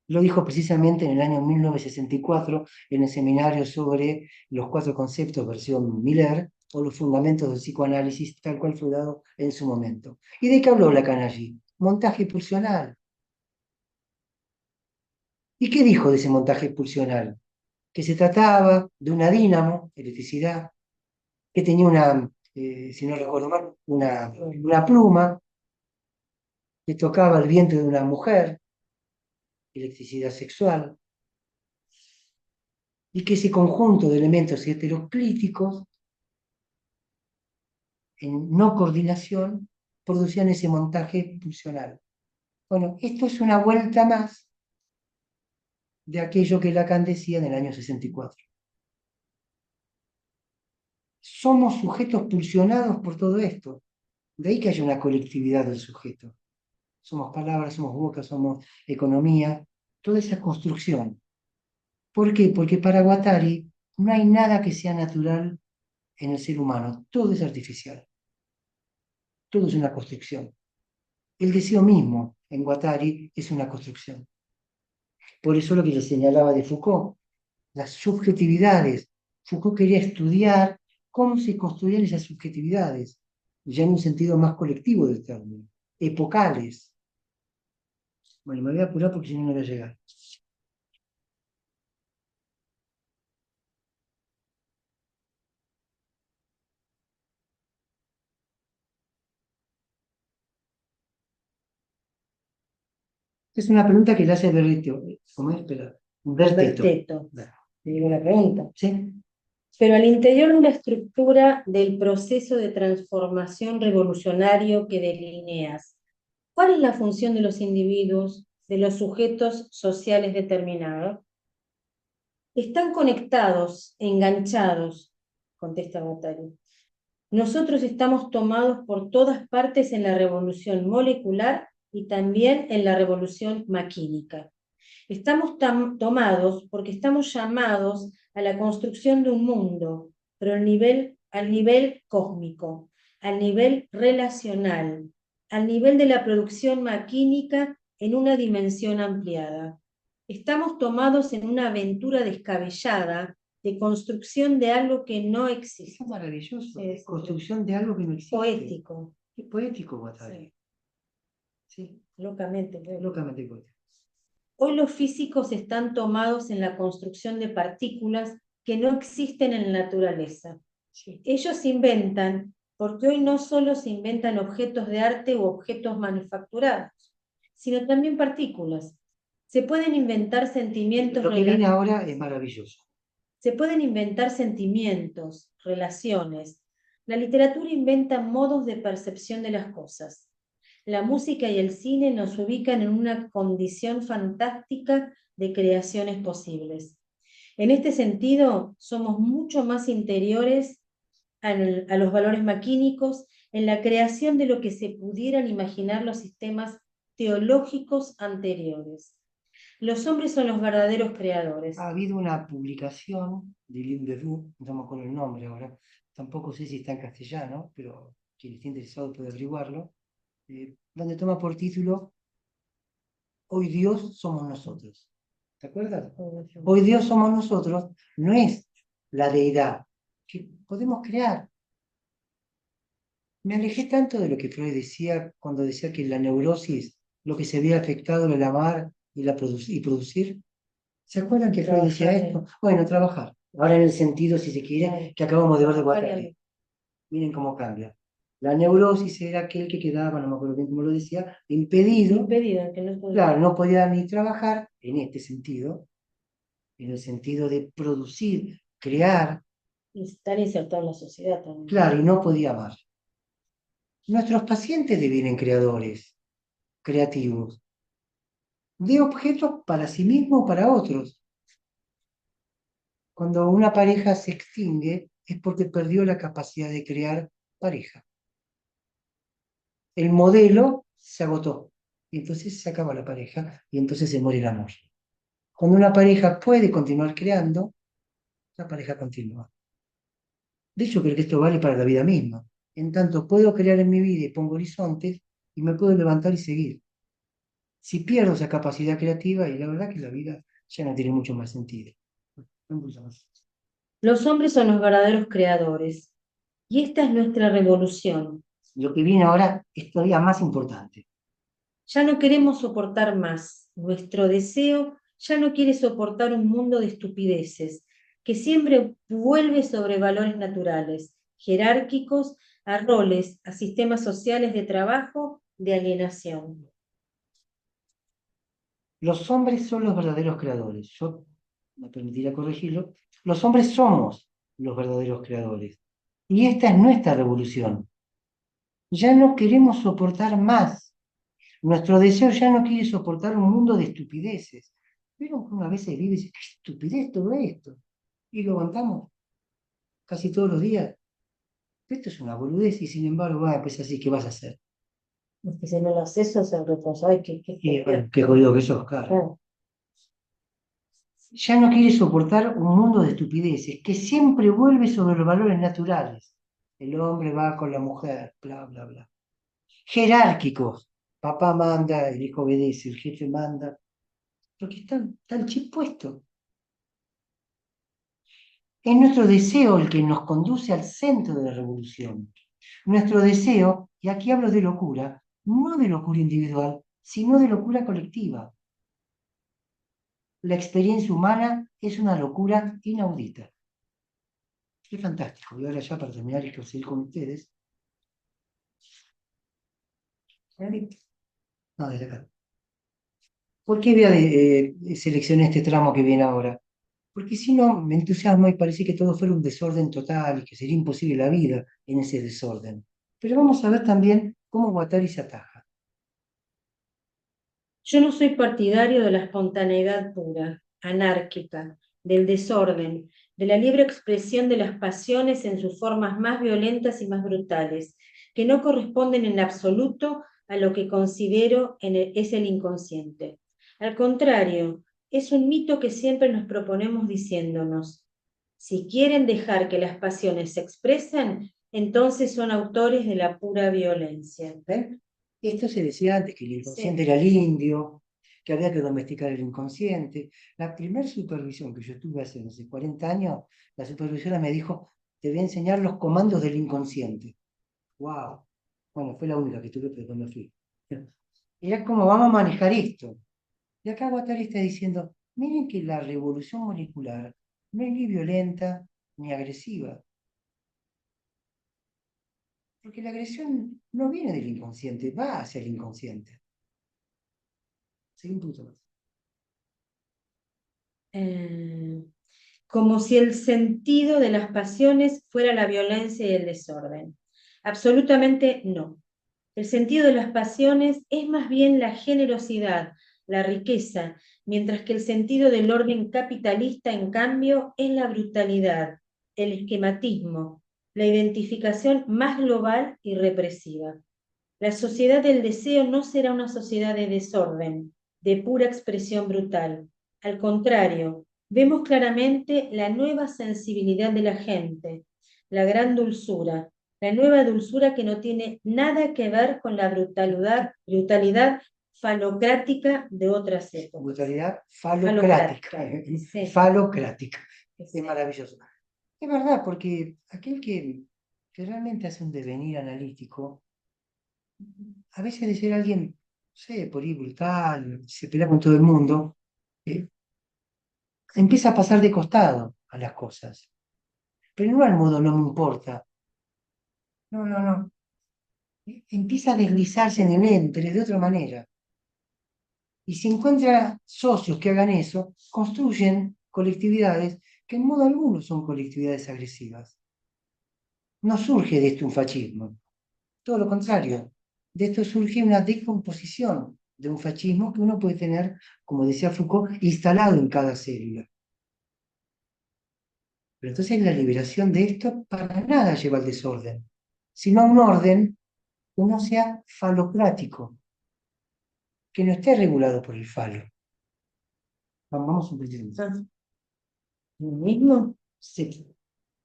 Lo dijo precisamente en el año 1964 en el seminario sobre los 4 conceptos versión Miller o los fundamentos del psicoanálisis, tal cual fue dado en su momento. ¿Y de qué habló Lacan allí? Montaje pulsional. ¿Y qué dijo de ese montaje pulsional? Que se trataba de una dínamo, electricidad, que tenía si no recuerdo mal, una pluma, que tocaba el vientre de una mujer, electricidad sexual, y que ese conjunto de elementos heteroclíticos, en no coordinación, producían ese montaje pulsional. Bueno, esto es una vuelta más de aquello que Lacan decía en el año 64. Somos sujetos pulsionados por todo esto. De ahí que haya una colectividad del sujeto. Somos palabras, somos boca, somos economía, toda esa construcción. ¿Por qué? Porque para Guattari no hay nada que sea natural en el ser humano, todo es artificial, todo es una construcción. El deseo mismo en Guattari es una construcción. Por eso lo que le señalaba de Foucault, las subjetividades. Foucault quería estudiar cómo se construían esas subjetividades, ya en un sentido más colectivo del término, epocales. Bueno, me voy a apurar porque si no, no voy a llegar. Es una pregunta que le hace Berteto. ¿Cómo es? Espera. Berteto. Te digo la pregunta. ¿Sí? Pero al interior de la estructura del proceso de transformación revolucionario que delineas, ¿cuál es la función de los individuos, de los sujetos sociales determinados? Están conectados, enganchados, contesta Guattari. Nosotros estamos tomados por todas partes en la revolución molecular y también en la revolución maquínica. Estamos tomados porque estamos llamados a la construcción de un mundo, pero al nivel cósmico, al nivel relacional, al nivel de la producción maquínica en una dimensión ampliada. Estamos tomados en una aventura descabellada de construcción de algo que no existe. Eso es maravilloso. Es Construcción de algo que no existe. poético. Qué poético, Guattari. Sí, Locamente. locamente poético. Hoy los físicos están tomados en la construcción de partículas que no existen en la naturaleza. Sí. Ellos inventan, porque hoy no solo se inventan objetos de arte u objetos manufacturados, sino también partículas. Se pueden inventar sentimientos. Lo que viene ahora es maravilloso. Se pueden inventar sentimientos, relaciones. La literatura inventa modos de percepción de las cosas. La música y el cine nos ubican en una condición fantástica de creaciones posibles. En este sentido, somos mucho más interiores a los valores maquínicos en la creación de lo que se pudieran imaginar los sistemas teológicos anteriores. Los hombres son los verdaderos creadores. Ha habido una publicación de Lynn Leroux, no me acuerdo el nombre ahora, tampoco sé si está en castellano, pero quien esté interesado puede averiguarlo, donde toma por título Hoy Dios somos nosotros. ¿Te acuerdas? Hoy Dios somos nosotros, no es la deidad que podemos crear. Me alejé tanto de lo que Freud decía cuando decía que la neurosis, lo que se había afectado era el amar y producir. ¿Se acuerdan que Freud decía esto? Bueno, trabajar. Ahora en el sentido, si se quiere, que acabamos de ver de Guattari. Miren cómo cambia. La neurosis era aquel que quedaba, no me acuerdo bien cómo lo decía, impedido. Que no podía. Claro, no podía ni trabajar, en este sentido, en el sentido de producir, crear, Y estar insertado en la sociedad también. claro, y no podía amar. Nuestros pacientes devienen creadores, creativos, de objetos para sí mismos o para otros. Cuando una pareja se extingue es porque perdió la capacidad de crear pareja. El modelo se agotó y entonces se acaba la pareja y entonces se muere el amor. Cuando una pareja puede continuar creando, la pareja continúa. De hecho, creo que esto vale para la vida misma. En tanto, puedo crear en mi vida y pongo horizontes y me puedo levantar y seguir. Si pierdo esa capacidad creativa, y la verdad que la vida ya no tiene mucho más sentido. No mucho más. Los hombres son los verdaderos creadores. Y esta es nuestra revolución. Lo que viene ahora es todavía más importante. Ya no queremos soportar más. Nuestro deseo ya no quiere soportar un mundo de estupideces que siempre vuelve sobre valores naturales, jerárquicos, a roles, a sistemas sociales de trabajo, de alienación. Los hombres son los verdaderos creadores. Yo me permitiría corregirlo. Los hombres somos los verdaderos creadores. Y esta es nuestra revolución. Ya no queremos soportar más. Nuestro deseo ya no quiere soportar un mundo de estupideces. Pero una vez se vive y dice, qué estupidez todo esto. Y lo aguantamos casi todos los días. Esto es una boludez y sin embargo, pues así, ¿qué vas a hacer? Es que si no lo haces, sos el responsable. Y bueno, qué jodido que sos, cara. Claro. Ya no quiere soportar un mundo de estupideces que siempre vuelve sobre los valores naturales. El hombre va con la mujer, bla, bla, bla. Jerárquicos. Papá manda, el hijo obedece, el jefe manda. Porque está el chip puesto. Es nuestro deseo el que nos conduce al centro de la revolución. Nuestro deseo, y aquí hablo de locura, no de locura individual, sino de locura colectiva. La experiencia humana es una locura inaudita. Es fantástico. Y ahora ya para terminar y seguir con ustedes. No, desde acá. ¿Por qué seleccioné este tramo que viene ahora? Porque si no, me entusiasma y parece que todo fuera un desorden total y que sería imposible la vida en ese desorden. Pero vamos a ver también cómo Guattari se ataja. Yo no soy partidario de la espontaneidad pura, anárquica, del desorden, de la libre expresión de las pasiones en sus formas más violentas y más brutales, que no corresponden en absoluto a lo que considero es el inconsciente. Al contrario, es un mito que siempre nos proponemos diciéndonos, si quieren dejar que las pasiones se expresen, entonces son autores de la pura violencia. ¿Ven? Esto se decía antes, que el inconsciente Sí. era el indio, que había que domesticar el inconsciente. La primera supervisión que yo tuve hace, no sé, 40 años, la supervisora me dijo, te voy a enseñar los comandos del inconsciente. ¡Wow! Bueno, fue la única que tuve, pero cuando fui. Era como vamos a manejar esto. Y acá Guattari está diciendo, miren que la revolución molecular no es ni violenta ni agresiva. Porque la agresión no viene del inconsciente, va hacia el inconsciente. Seguí un punto más. Como si el sentido de las pasiones fuera la violencia y el desorden. Absolutamente no. El sentido de las pasiones es más bien la generosidad, la riqueza, mientras que el sentido del orden capitalista, en cambio, es la brutalidad, el esquematismo, la identificación más global y represiva. La sociedad del deseo no será una sociedad de desorden, de pura expresión brutal. Al contrario, vemos claramente la nueva sensibilidad de la gente, la gran dulzura, la nueva dulzura que no tiene nada que ver con la brutalidad falocrática de otras épocas. Brutalidad falocrática. Sí. Falocrática. Sí. Es maravilloso. Es verdad, porque aquel que realmente hace un devenir analítico, a veces de ser alguien, no sé, por ahí brutal, se pelea con todo el mundo, empieza a pasar de costado a las cosas. Pero no al modo no me importa. No, no, no. Empieza a deslizarse en el entre de otra manera. Y si encuentra socios que hagan eso, construyen colectividades que en modo alguno son colectividades agresivas. No surge de esto un fascismo, todo lo contrario, de esto surge una decomposición de un fascismo que uno puede tener, como decía Foucault, instalado en cada célula. Pero entonces la liberación de esto para nada lleva al desorden, sino a un orden que no sea falocrático, que no esté regulado por el falo. Vamos un poquito. ¿Lo mismo? Sí.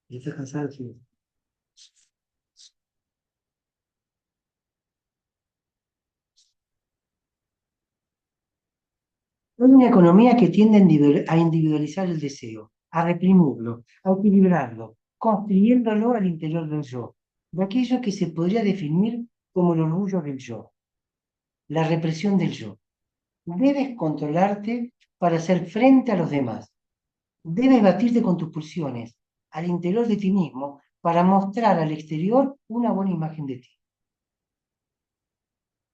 ¿Estás cansado? Sí. Hay una economía que tiende a individualizar el deseo, a reprimirlo, a equilibrarlo, construyéndolo al interior del yo, de aquello que se podría definir como el orgullo del yo, la represión del yo. Debes controlarte para hacer frente a los demás. Debes batirte con tus pulsiones al interior de ti mismo para mostrar al exterior una buena imagen de ti.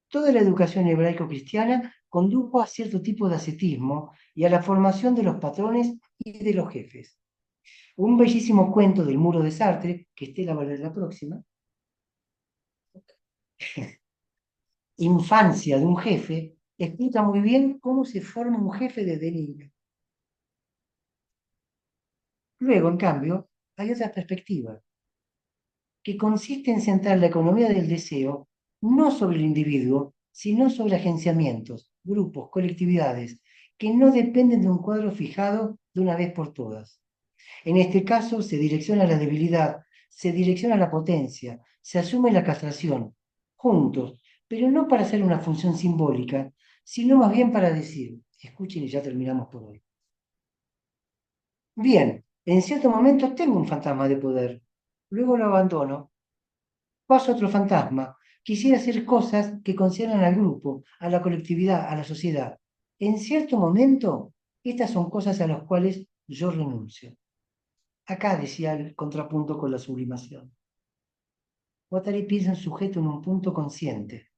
Toda la educación hebraico-cristiana condujo a cierto tipo de ascetismo y a la formación de los patrones y de los jefes. Un bellísimo cuento del muro de Sartre, que Estela va a leer la próxima, Infancia de un jefe, explica muy bien cómo se forma un jefe desde niño. Luego, en cambio, hay otra perspectiva, que consiste en centrar la economía del deseo no sobre el individuo, sino sobre agenciamientos, grupos, colectividades, que no dependen de un cuadro fijado de una vez por todas. En este caso, se direcciona la debilidad, se direcciona la potencia, se asume la castración, juntos, pero no para hacer una función simbólica, sino más bien para decir, escuchen y ya terminamos por hoy. Bien, en cierto momento tengo un fantasma de poder, luego lo abandono, paso a otro fantasma, quisiera hacer cosas que conciernan al grupo, a la colectividad, a la sociedad. En cierto momento, estas son cosas a las cuales yo renuncio. Acá decía el contrapunto con la sublimación. Guattari piensa en sujeto en un punto consciente.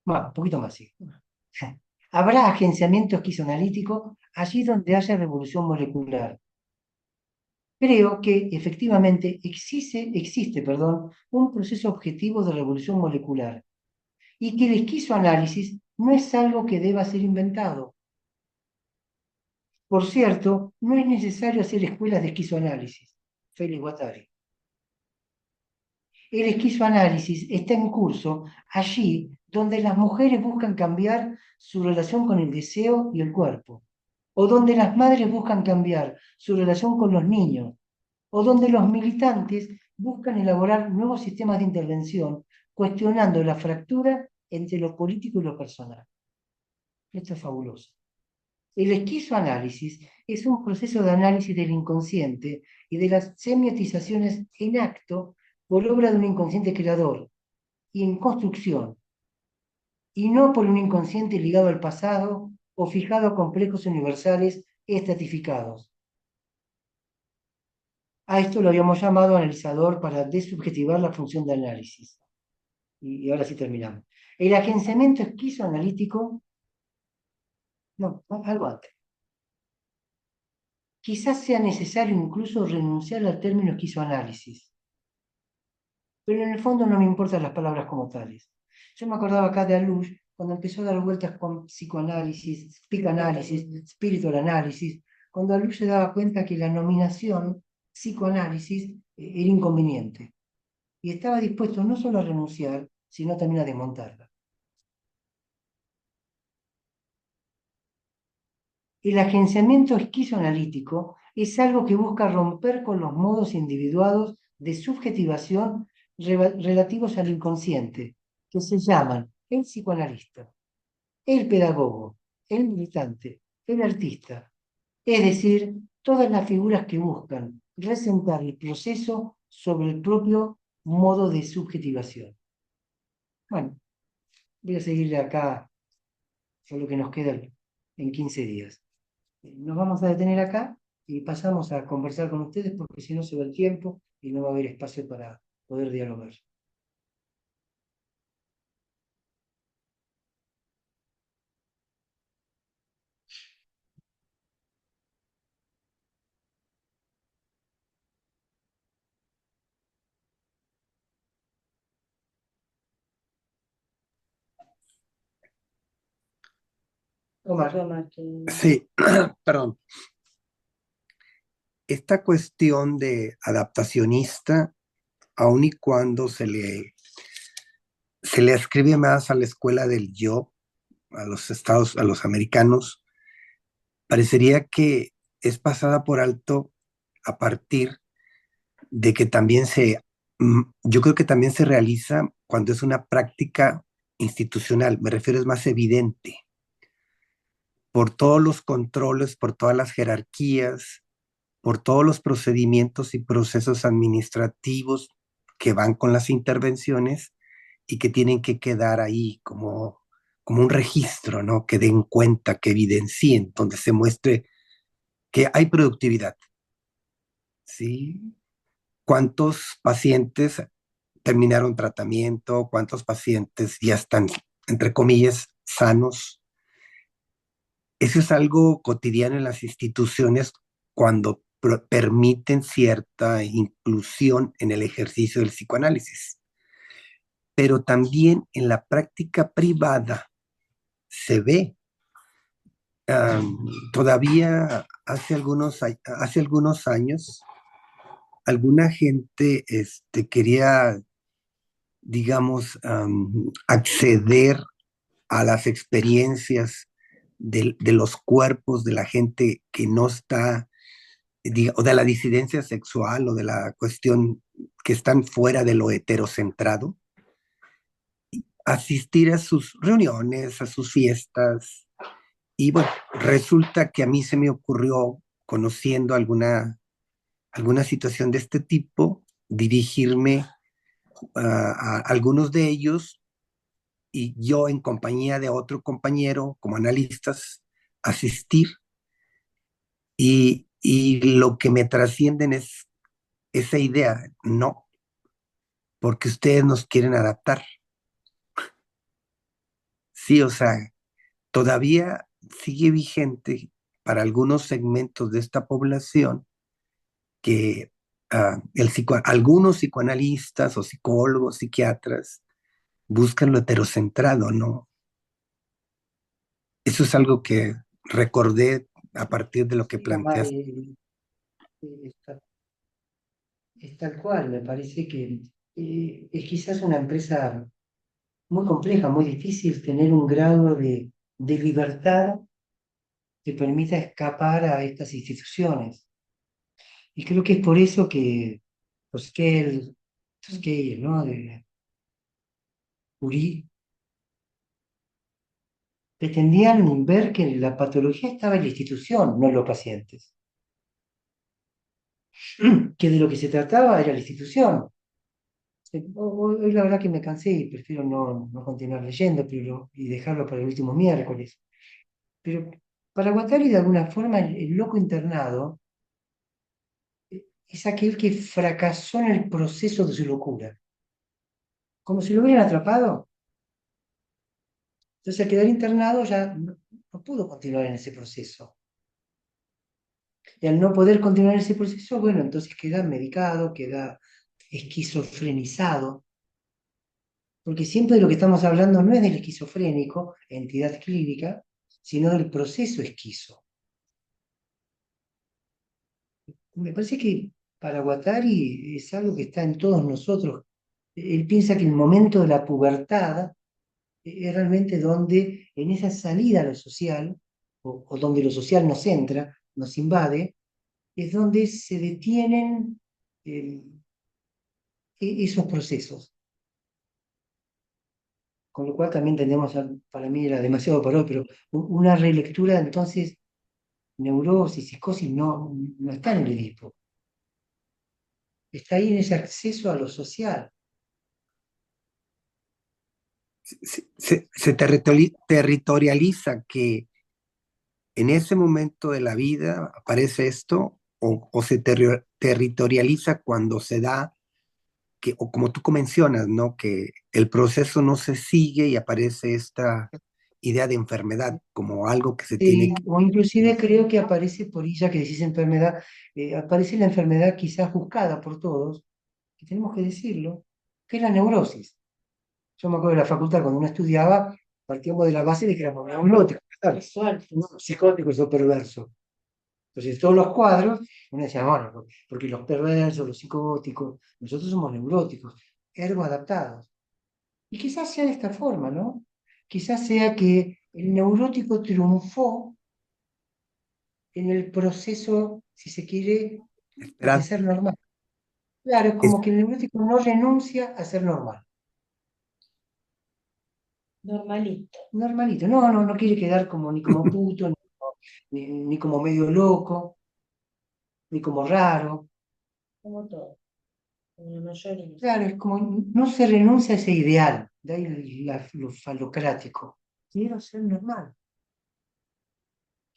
Bueno, un poquito más, sí. Habrá agenciamiento esquizoanalítico allí donde haya revolución molecular. Creo que efectivamente existe, un proceso objetivo de revolución molecular y que el esquizoanálisis no es algo que deba ser inventado. Por cierto, no es necesario hacer escuelas de esquizoanálisis. Félix Guattari. El esquizoanálisis está en curso allí donde las mujeres buscan cambiar su relación con el deseo y el cuerpo, o donde las madres buscan cambiar su relación con los niños, o donde los militantes buscan elaborar nuevos sistemas de intervención, cuestionando la fractura entre lo político y lo personal. Esto es fabuloso. El esquizoanálisis es un proceso de análisis del inconsciente y de las semiotizaciones en acto por obra de un inconsciente creador y en construcción, y no por un inconsciente ligado al pasado o fijado a complejos universales estratificados. A esto lo habíamos llamado analizador para desubjetivar la función de análisis. Y ahora sí terminamos. El agenciamiento esquizoanalítico, no, algo antes. Quizás sea necesario incluso renunciar al término esquizoanálisis, pero en el fondo no me importan las palabras como tales. Yo me acordaba acá de Alush, cuando empezó a dar vueltas con psicoanálisis, psicanálisis, spiritual análisis, cuando Alush se daba cuenta que la nominación psicoanálisis era inconveniente, y estaba dispuesto no solo a renunciar, sino también a desmontarla. El agenciamiento esquizoanalítico es algo que busca romper con los modos individuados de subjetivación relativos al inconsciente, que se llaman el psicoanalista, el pedagogo, el militante, el artista, es decir, todas las figuras que buscan resentar el proceso sobre el propio modo de subjetivación. Bueno, voy a seguirle acá por lo que nos queda en 15 días. Nos vamos a detener acá y pasamos a conversar con ustedes porque si no se va el tiempo y no va a haber espacio para poder dialogar. Omar, Omar, Sí, perdón. Esta cuestión de adaptacionista, aun y cuando se le escribe más a la escuela del yo, a los americanos, parecería que es pasada por alto a partir de que también yo creo que también se realiza cuando es una práctica institucional, me refiero es más evidente, por todos los controles, por todas las jerarquías, por todos los procedimientos y procesos administrativos que van con las intervenciones y que tienen que quedar ahí como un registro, ¿no? Que den cuenta, que evidencien, donde se muestre que hay productividad, ¿sí? ¿Cuántos pacientes terminaron tratamiento? ¿Cuántos pacientes ya están, entre comillas, sanos? Eso es algo cotidiano en las instituciones cuando permiten cierta inclusión en el ejercicio del psicoanálisis. Pero también en la práctica privada se ve. Todavía hace algunos años, alguna gente quería, digamos, acceder a las experiencias de los cuerpos de la gente que no está, o de la disidencia sexual o de la cuestión que están fuera de lo heterocentrado, asistir a sus reuniones, a sus fiestas. Y bueno, resulta que a mí se me ocurrió, conociendo alguna situación de este tipo, dirigirme a algunos de ellos y yo en compañía de otro compañero como analistas asistir y lo que me trascienden es esa idea, no, porque ustedes nos quieren adaptar. Sí, o sea, todavía sigue vigente para algunos segmentos de esta población que algunos psicoanalistas o psicólogos, psiquiatras buscan lo heterocentrado, ¿no? Eso es algo que recordé a partir de lo que sí, Omar, planteaste. está- es tal cual, me parece que es quizás una empresa muy compleja, muy difícil tener un grado de libertad que permita escapar a estas instituciones. Y creo que es por eso que los que, ¿no? De Curie pretendían ver que la patología estaba en la institución, no en los pacientes. Que de lo que se trataba era la institución. Hoy la verdad que me cansé y prefiero no continuar leyendo y dejarlo para el último miércoles. Pero para Guattari, de alguna forma, el loco internado es aquel que fracasó en el proceso de su locura. Como si lo hubieran atrapado. Entonces, al quedar internado ya no pudo continuar en ese proceso. Y al no poder continuar en ese proceso, bueno, entonces queda medicado, queda esquizofrenizado, porque siempre de lo que estamos hablando no es del esquizofrénico, entidad clínica, sino del proceso esquizo. Me parece que para Guattari es algo que está en todos nosotros. Él piensa que el momento de la pubertad es realmente donde, en esa salida a lo social, o donde lo social nos entra, nos invade, es donde se detienen eh, esos procesos. Con lo cual también tendemos para mí era demasiado para hoy, pero una relectura, entonces, neurosis, psicosis no está en el Edipo. Está ahí en ese acceso a lo social. Se territorializa que en ese momento de la vida aparece esto o se territorializa cuando se da, o como tú mencionas, ¿no? Que el proceso no se sigue y aparece esta idea de enfermedad como algo que se tiene que... O inclusive creo que aparece por ella que decís enfermedad, aparece la enfermedad quizás buscada por todos, que tenemos que decirlo, que es la neurosis. Yo me acuerdo de la facultad cuando uno estudiaba, partíamos de la base de que éramos neuróticos, claro, Visual. no psicóticos o perversos. Entonces, todos los cuadros, uno decía, bueno, porque los perversos, los psicóticos, nosotros somos neuróticos, ergo adaptados. Y quizás sea de esta forma, ¿no? Quizás sea que el neurótico triunfó en el proceso, si se quiere, de Esperad, ser normal. Claro, es es- como que el neurótico no renuncia a ser normal. Normalito, Normalito. No quiere quedar como ni como puto, ni como medio loco, ni como raro. como todo, como la mayoría. Claro, es como no se renuncia a ese ideal, de ahí lo falocrático. Quiero ser normal.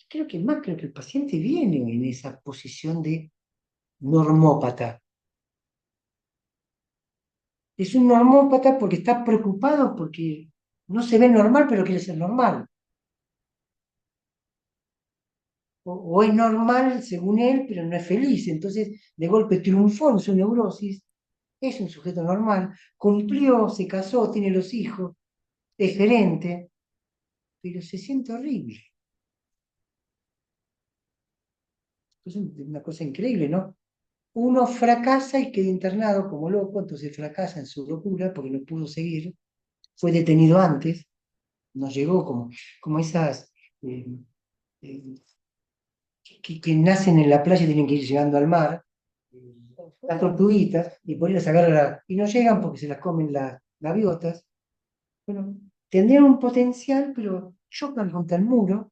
Creo que el paciente viene en esa posición de normópata. Es un normópata porque está preocupado porque no se ve normal, pero quiere ser normal. O es normal según él, pero no es feliz. Entonces, de golpe triunfó en su neurosis, es un sujeto normal, cumplió, se casó, tiene los hijos, es gerente, pero se siente horrible. Es una cosa increíble, ¿no? Uno fracasa y queda internado como loco, entonces fracasa en su locura porque no pudo seguir, fue detenido antes, no llegó como esas eh, eh, que nacen en la playa y tienen que ir llegando al mar, las tortuguitas, y por ir a sacar y no llegan porque se las comen las gaviotas. Bueno, tendrían un potencial, pero chocan contra el muro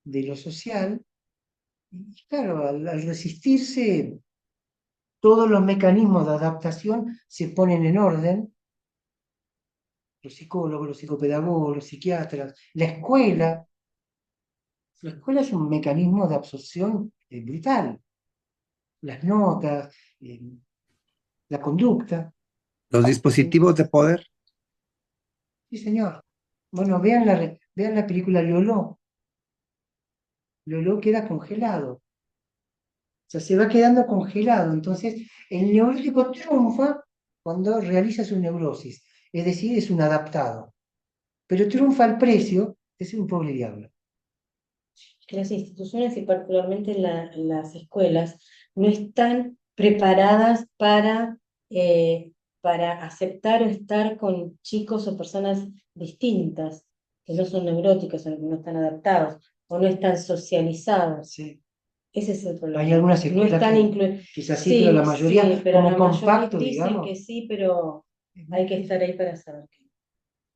de lo social, y claro, al resistirse, todos los mecanismos de adaptación se ponen en orden, los psicólogos, los psicopedagogos, los psiquiatras, la escuela es un mecanismo de absorción brutal, las notas, eh, la conducta. los dispositivos de poder, Sí, señor. Bueno, vean la película Lolo. Lolo queda congelado. O sea, se va quedando congelado. Entonces, el neurótico triunfa cuando realiza su neurosis. Es decir, es un adaptado. Pero triunfa al precio de ser un pobre diablo. Que las instituciones y particularmente las escuelas no están preparadas para aceptar o estar con chicos o personas distintas, que no son neuróticos o que no están adaptados o no están socializados. Sí. Ese es el problema. Hay algunas No escuelas están que incluidos. quizás sí, pero la mayoría Sí, pero como la mayoría compacto, dicen digamos. que sí, pero Es muy hay que difícil. estar ahí para saber qué.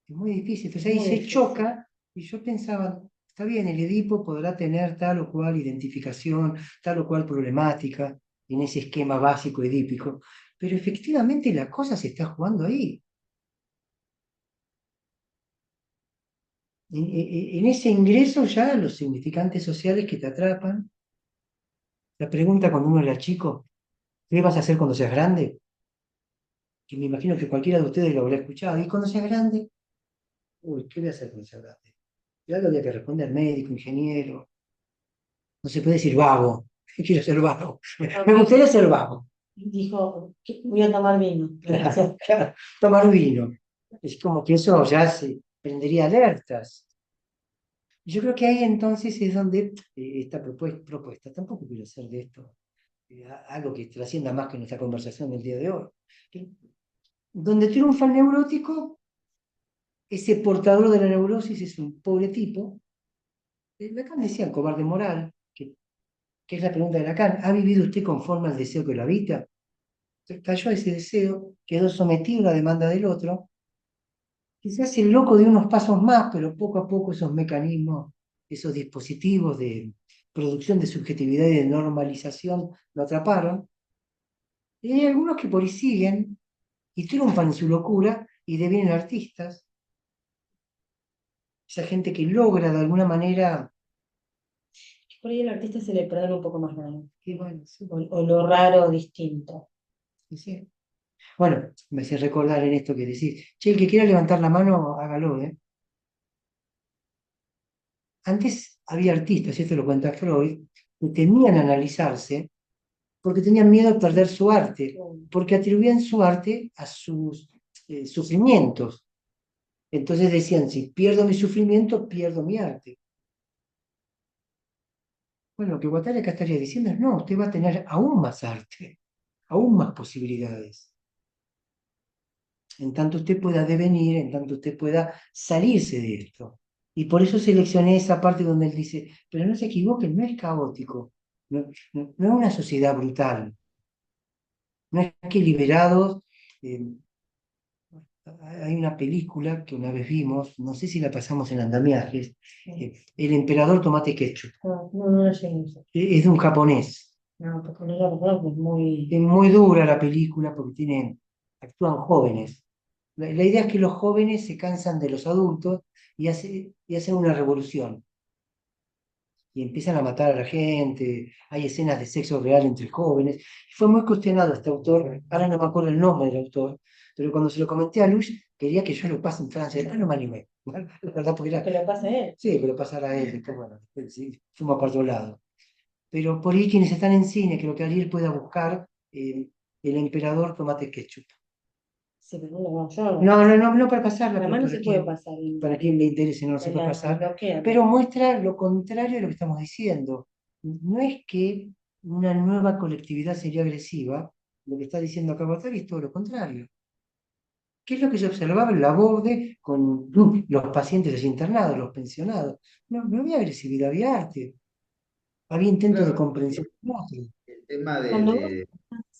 Es muy difícil. Entonces ahí Muy se difícil. choca y yo pensaba, está bien, el Edipo podrá tener tal o cual identificación, tal o cual problemática en ese esquema básico edípico, pero efectivamente la cosa se está jugando ahí. En ese ingreso ya los significantes sociales que te atrapan, la pregunta cuando uno era chico, ¿qué vas a hacer cuando seas grande? Que me imagino que cualquiera de ustedes lo habrá escuchado. ¿Y cuando seas grande? Uy, ¿qué voy a hacer cuando sea grande? Ya lo había que responder médico, ingeniero. No se puede decir vago. Quiero ser vago. Me gustaría ser vago. Dijo, voy a tomar vino. Claro, claro. Tomar vino. Es como que eso ya se prendería alertas. Yo creo que ahí entonces es donde esta propuesta, tampoco quiero hacer de esto algo que trascienda más que nuestra conversación del día de hoy. Donde triunfa el neurótico, ese portador de la neurosis es un pobre tipo. Lacan decía el cobarde moral, que es la pregunta de Lacan, ¿ha vivido usted conforme al deseo que lo habita? Cayó ese deseo, quedó sometido a la demanda del otro, quizás el loco de unos pasos más, pero poco a poco esos mecanismos, esos dispositivos de producción de subjetividad y de normalización lo atraparon. Y hay algunos que por ahí siguen y triunfan en su locura y devienen artistas. Esa gente que logra de alguna manera, Por ahí al artista se le perdona un poco más grande. y bueno, sí, O lo raro o distinto. sí, sí. Bueno, me hace recordar en esto que decís, che, el que quiera levantar la mano, hágalo, ¿eh? Antes había artistas, y esto lo cuenta Freud, que temían analizarse porque tenían miedo de perder su arte, porque atribuían su arte a sus sufrimientos. Entonces decían, si pierdo mi sufrimiento, pierdo mi arte. Bueno, lo que Guattari acá estaría diciendo es, no, usted va a tener aún más arte, aún más posibilidades. En tanto usted pueda devenir, en tanto usted pueda salirse de esto. Y por eso seleccioné esa parte donde él dice, pero no se equivoquen, no es caótico, no es una sociedad brutal, no es que liberados, eh, hay una película que una vez vimos, no sé si la pasamos en andamiajes, El Emperador Tomate Ketchup. No la seguimos. Es de un japonés. No, porque no la recuerdo, es muy... Es muy dura la película porque actúan jóvenes. La idea es que los jóvenes se cansan de los adultos y hacen una revolución. Y empiezan a matar a la gente, hay escenas de sexo real entre jóvenes. Fue muy cuestionado este autor, ahora no me acuerdo el nombre del autor, pero cuando se lo comenté a Luis, quería que yo lo pase en Francia. Ah, no me animé. La verdad, porque era, Que lo pase él. sí, que lo pasara a él. Después, bueno, sí, fuimos para otro lado. Pero por ahí quienes están en cine, creo que Ariel pueda buscar El Emperador Tomate Ketchup. Sí, pero no, yo No para pasarla, pero además no se puede pasar para quien le interese no se en puede la pasar, bloquea. pero muestra lo contrario de lo que estamos diciendo. No es que una nueva colectividad sería agresiva, lo que está diciendo acá Guattari es todo lo contrario. ¿Qué es lo que se observaba en la borde con los pacientes internados, los pensionados? No había agresividad, había arte, había intento de Claro, comprensión del otro. el tema Cuando vos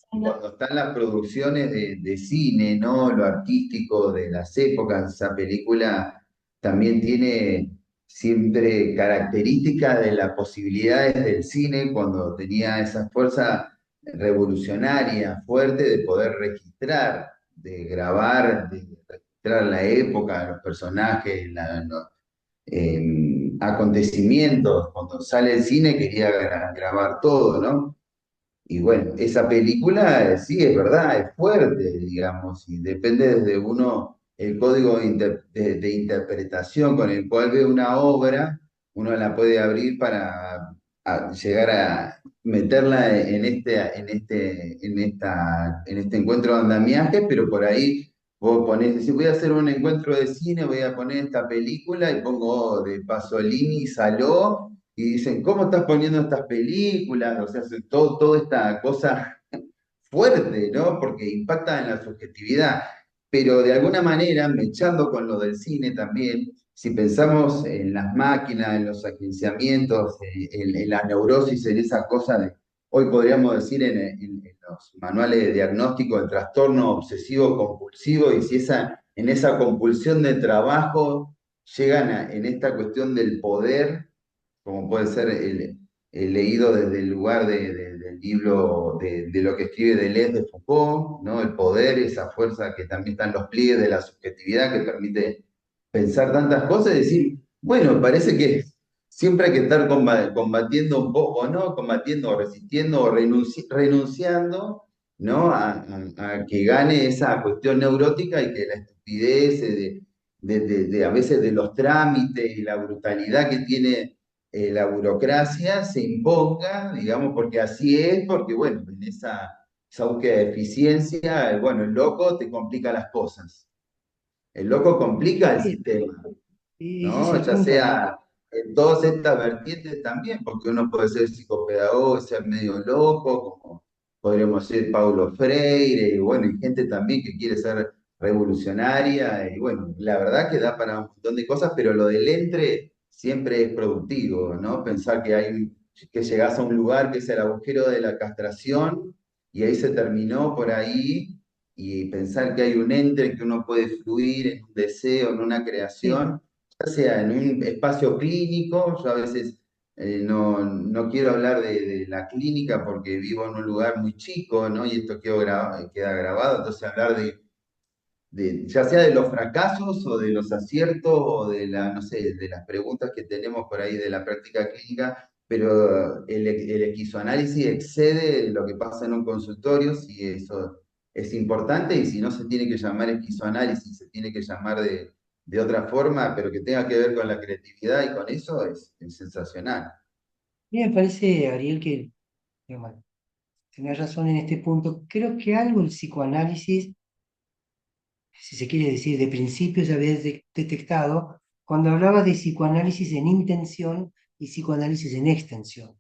cuando están las producciones de cine, ¿no? Lo artístico de las épocas, esa película también tiene siempre características de las posibilidades del cine cuando tenía esa fuerza revolucionaria, fuerte de poder registrar, de grabar, de registrar la época, los personajes, acontecimientos. Cuando sale el cine quería grabar todo, ¿no? Y bueno, esa película sí es verdad, es fuerte, digamos, y depende desde uno el código de interpretación con el cual ve una obra, uno la puede abrir para llegar a meterla en este encuentro de andamiaje, pero por ahí vos ponés, si voy a hacer un encuentro de cine, voy a poner esta película y pongo de Pasolini, Saló y dicen, ¿cómo estás poniendo estas películas? O sea, toda esta cosa fuerte, ¿no? Porque impacta en la subjetividad. Pero de alguna manera, mechando con lo del cine también, si pensamos en las máquinas, en los agenciamientos, en la neurosis, en esa cosa de, hoy podríamos decir en los manuales de diagnóstico del trastorno obsesivo compulsivo, y si en esa compulsión de trabajo llegan en esta cuestión del poder, como puede ser el leído desde el lugar del libro de lo que escribe Deleuze de Foucault, ¿no? El poder, esa fuerza que también está en los pliegues de la subjetividad que permite pensar tantas cosas y decir, bueno, parece que siempre hay que estar combatiendo un poco, ¿no? Combatiendo o resistiendo o renunciando, ¿no? A que gane esa cuestión neurótica y que la estupidez a veces de los trámites y la brutalidad que tiene la burocracia se imponga, digamos, porque así es, porque bueno, en esa búsqueda de eficiencia, bueno, el loco te complica las cosas, el loco complica el Sí, sistema, y ese es ¿no? el Ya punto, ¿no? sea en todas estas vertientes también, porque uno puede ser psicopedagogo, ser medio loco, como podríamos ser Paulo Freire, y bueno, y gente también que quiere ser revolucionaria, y bueno, la verdad que da para un montón de cosas, pero lo del entre siempre es productivo, ¿no? Pensar que llegás a un lugar que es el agujero de la castración, y ahí se terminó por ahí, y pensar que hay un entre, que uno puede fluir en un deseo, en una Sí, creación, ya sea en un espacio clínico. Yo a veces no quiero hablar de la clínica porque vivo en un lugar muy chico, ¿no? Y esto queda grabado, entonces hablar ya sea de los fracasos o de los aciertos o no sé, de las preguntas que tenemos por ahí de la práctica clínica, pero el esquizoanálisis excede lo que pasa en un consultorio, si eso es importante, y si no se tiene que llamar esquizoanálisis, se tiene que llamar de otra forma, pero que tenga que ver con la creatividad y con eso es sensacional. a mí me parece, Ariel, que digamos, tenés razón en este punto. Creo que algo el psicoanálisis si se quiere decir, de principio se había detectado cuando hablaba de psicoanálisis en intención y psicoanálisis en extensión,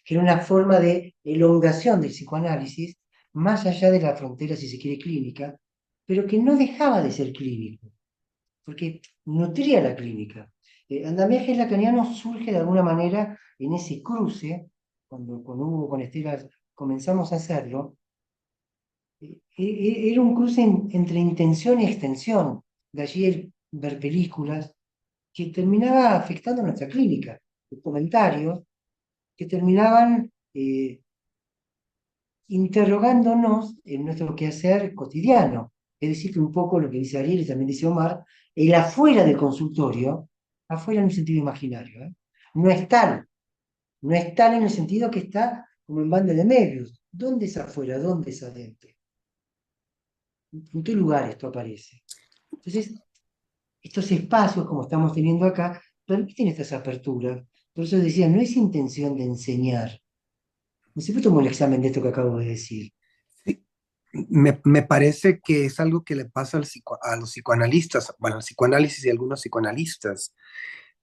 que era una forma de elongación del psicoanálisis más allá de la frontera, si se quiere, clínica, pero que no dejaba de ser clínico, porque nutría la clínica. Andamiaje lacaniano surge de alguna manera en ese cruce, cuando con Hugo, con Estela comenzamos a hacerlo, era un cruce entre intención y extensión, de allí el ver películas, que terminaba afectando nuestra clínica, comentarios que terminaban interrogándonos en nuestro quehacer cotidiano. Es decir, que un poco lo que dice Ariel y también dice Omar, el afuera del consultorio, afuera en un sentido imaginario, no es tal, no es tal en el sentido que está como en banda de medios. ¿Dónde es afuera? ¿Dónde es adentro? ¿En qué lugar esto aparece? Entonces, estos espacios, como estamos teniendo acá, permiten estas aperturas. Por eso decía, no es intención de enseñar. No se tomo el examen de esto que acabo de decir. Sí, me parece que es algo que le pasa a los psicoanalistas, bueno, al psicoanálisis y a algunos psicoanalistas.